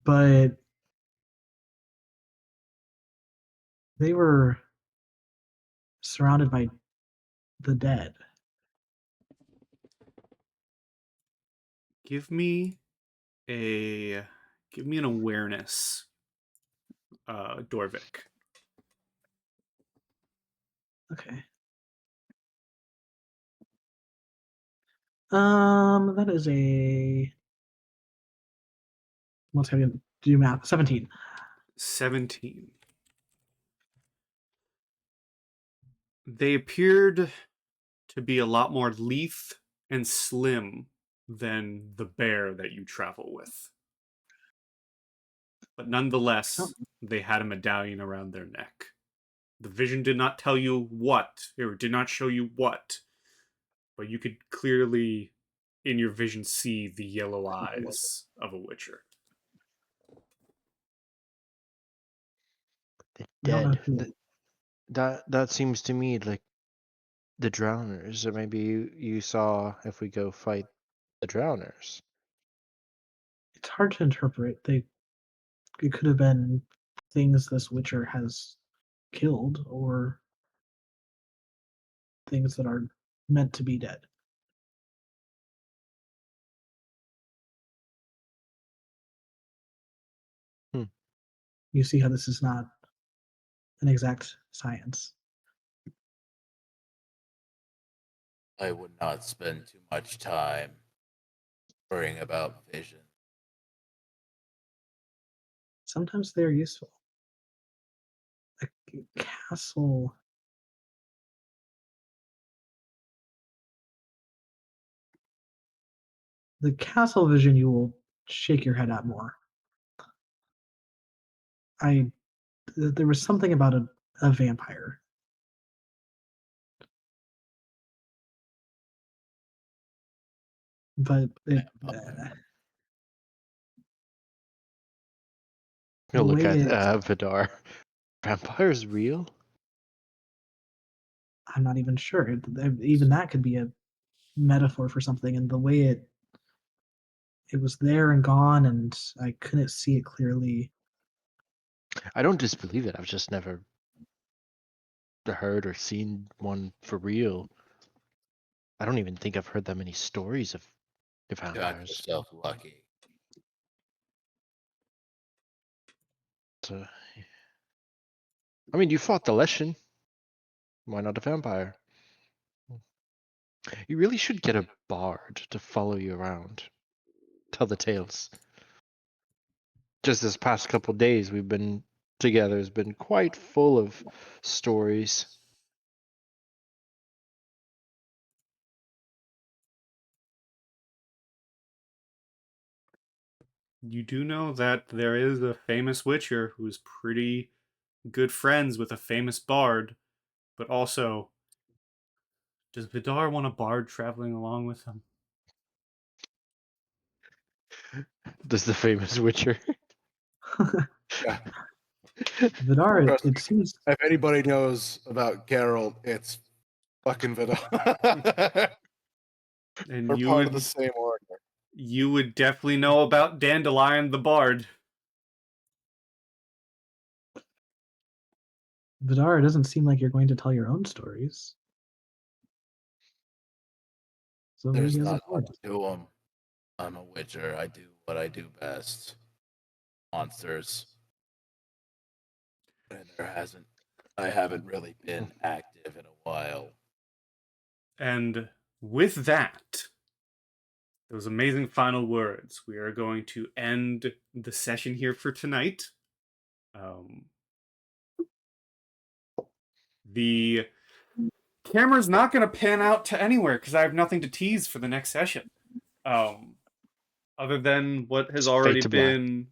But they were surrounded by the dead. Give me an awareness, Dorvic. Okay. That is a. Let's have you do math. 17. 17. They appeared to be a lot more lithe and slim than the bear that you travel with. But nonetheless, they had a medallion around their neck. The vision did not tell you what, or did not show you what, but you could clearly, in your vision, see the yellow eyes of a witcher. The I don't know dead. who. That seems to me like the drowners. Or maybe you saw if we go fight the drowners. It's hard to interpret. It could have been things this witcher has killed, or things that are meant to be dead. Hmm. You see how this is not an exact science. I would not spend too much time worrying about vision. Sometimes they're useful. A castle. The castle vision you will shake your head at more. There was something about a vampire. But it, We'll the look way at Vidar. Vampires real? I'm not even sure. Even that could be a metaphor for something, and the way it was there and gone, and I couldn't see it clearly. I don't disbelieve it. I've just never heard or seen one for real. I don't even think I've heard that many stories of Got vampires. yourself lucky. So, I mean, you fought the Leshen. Why not a vampire? You really should get a bard to follow you around, tell the tales. Just this past couple days we've been together has been quite full of stories. You do know that there is a famous witcher who's pretty good friends with a famous bard, but also, does Vidar want a bard traveling along with him? Does the famous Witcher? Yeah. Vidar, Trust it me. seems If anybody knows about Geralt, it's fucking Vidar. And We're part of the same order. you would definitely know about Dandelion the bard. Vidar, it doesn't seem like you're going to tell your own stories. So There's he has a not much point. to them. I'm a witcher. I do what I do best. Monsters. And I haven't really been active in a while. And with that, those amazing final words, we are going to end the session here for tonight. The camera's not going to pan out to anywhere because I have nothing to tease for the next session. Other than what has already been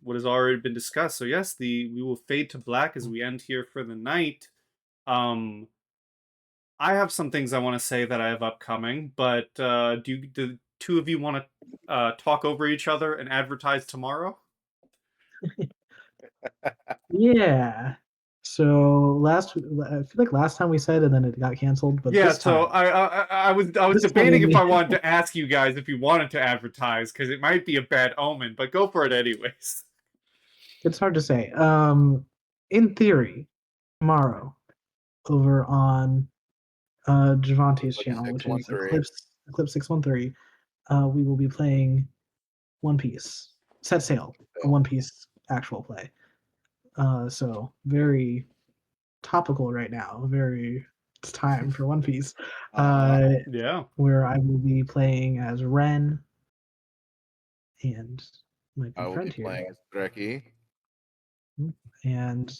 discussed. So yes, we will fade to black as we end here for the night. I have some things I want to say that I have upcoming, but do the two of you want to talk over each other and advertise tomorrow? Yeah. So I feel like last time we said, and then it got canceled. But Yeah, this time, so I was This time debating if we- I wanted to ask you guys if you wanted to advertise because it might be a bad omen, but go for it anyways. it's hard to say. In theory, tomorrow, over on Javante's Like channel, which is 613. Eclipse 613, we will be playing One Piece. Set sail, a One Piece actual play. So very topical right now. It's time for One Piece. Yeah. Where I will be playing as Ren and my I good will friend be here. playing as Dreki. And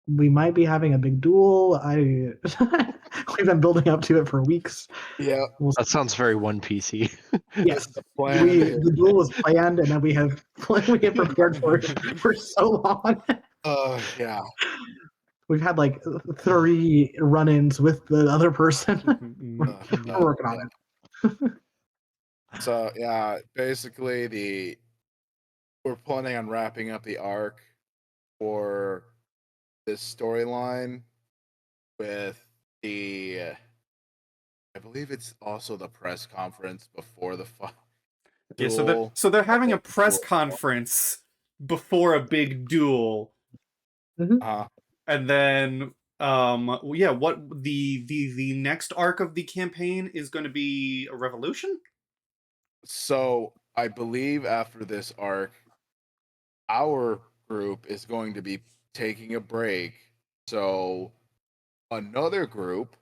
we might be having a big duel. We've been building up to it for weeks. Yeah. That sounds very One Piecey. Yes, The plan is- the duel was planned, and then we have prepared for it for so long. Yeah. We've had like 30 run-ins with the other person. We're working on it. So yeah, basically we're planning on wrapping up the arc for this storyline with I believe it's also the press conference before the Yeah, duel. so they're having a press conference before a big duel, and then yeah, what the next arc of the campaign is going to be a revolution. So I believe after this arc, our group is going to be taking a break. So another group,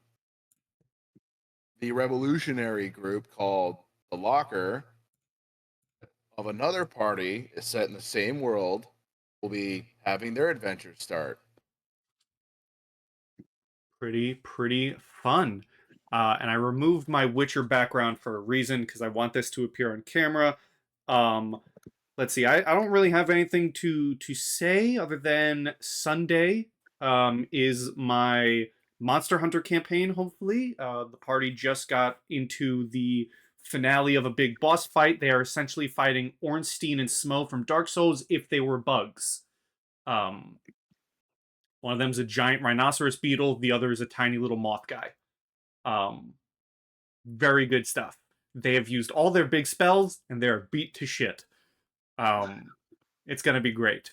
the revolutionary group called the Locker, of another party is set in the same world, will be having their adventure start. Pretty fun. And I removed my Witcher background for a reason because I want this to appear on camera. Let's see. I don't really have anything to say other than Sunday is my Monster Hunter campaign. Hopefully, the party just got into the finale of a big boss fight. They are essentially fighting Ornstein and Smo from Dark Souls if they were bugs. One of them's a giant rhinoceros beetle. The other is a tiny little moth guy. Very good stuff. They have used all their big spells and they're beat to shit. It's gonna be great.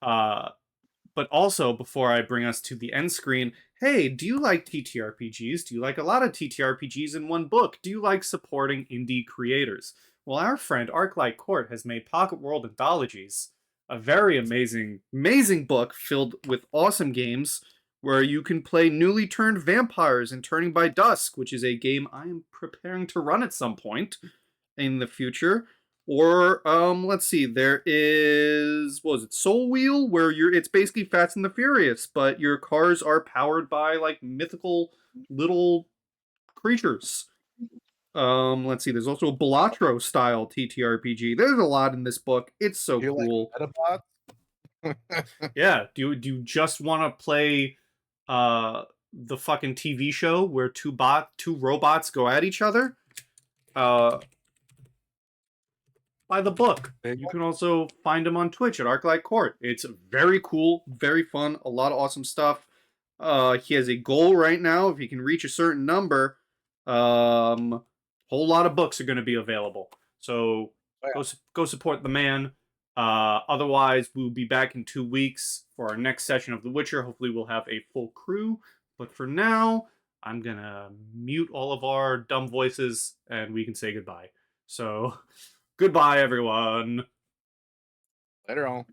But also, before I bring us to the end screen, hey, do you like TTRPGs? Do you like a lot of TTRPGs in one book? Do you like supporting indie creators? Well, our friend Arclight Court has made Pocket World Anthologies, a very amazing book filled with awesome games where you can play newly turned vampires in Turning by Dusk, which is a game I am preparing to run at some point in the future. Or let's see, there is Soul Wheel, where it's basically Fast and the Furious, but your cars are powered by like mythical little creatures. Let's see, there's also a Balatro style TTRPG. There's a lot in this book. It's so cool. Like Yeah, do you just want to play the fucking TV show where two robots go at each other? Buy the book. You can also find him on Twitch at Arclight Court. It's very cool, very fun, a lot of awesome stuff. He has a goal right now. If he can reach a certain number, whole lot of books are going to be available. So go support the man. Otherwise, we'll be back in 2 weeks for our next session of The Witcher. Hopefully, we'll have a full crew. But for now, I'm gonna mute all of our dumb voices and we can say goodbye. So, goodbye, everyone. Later on.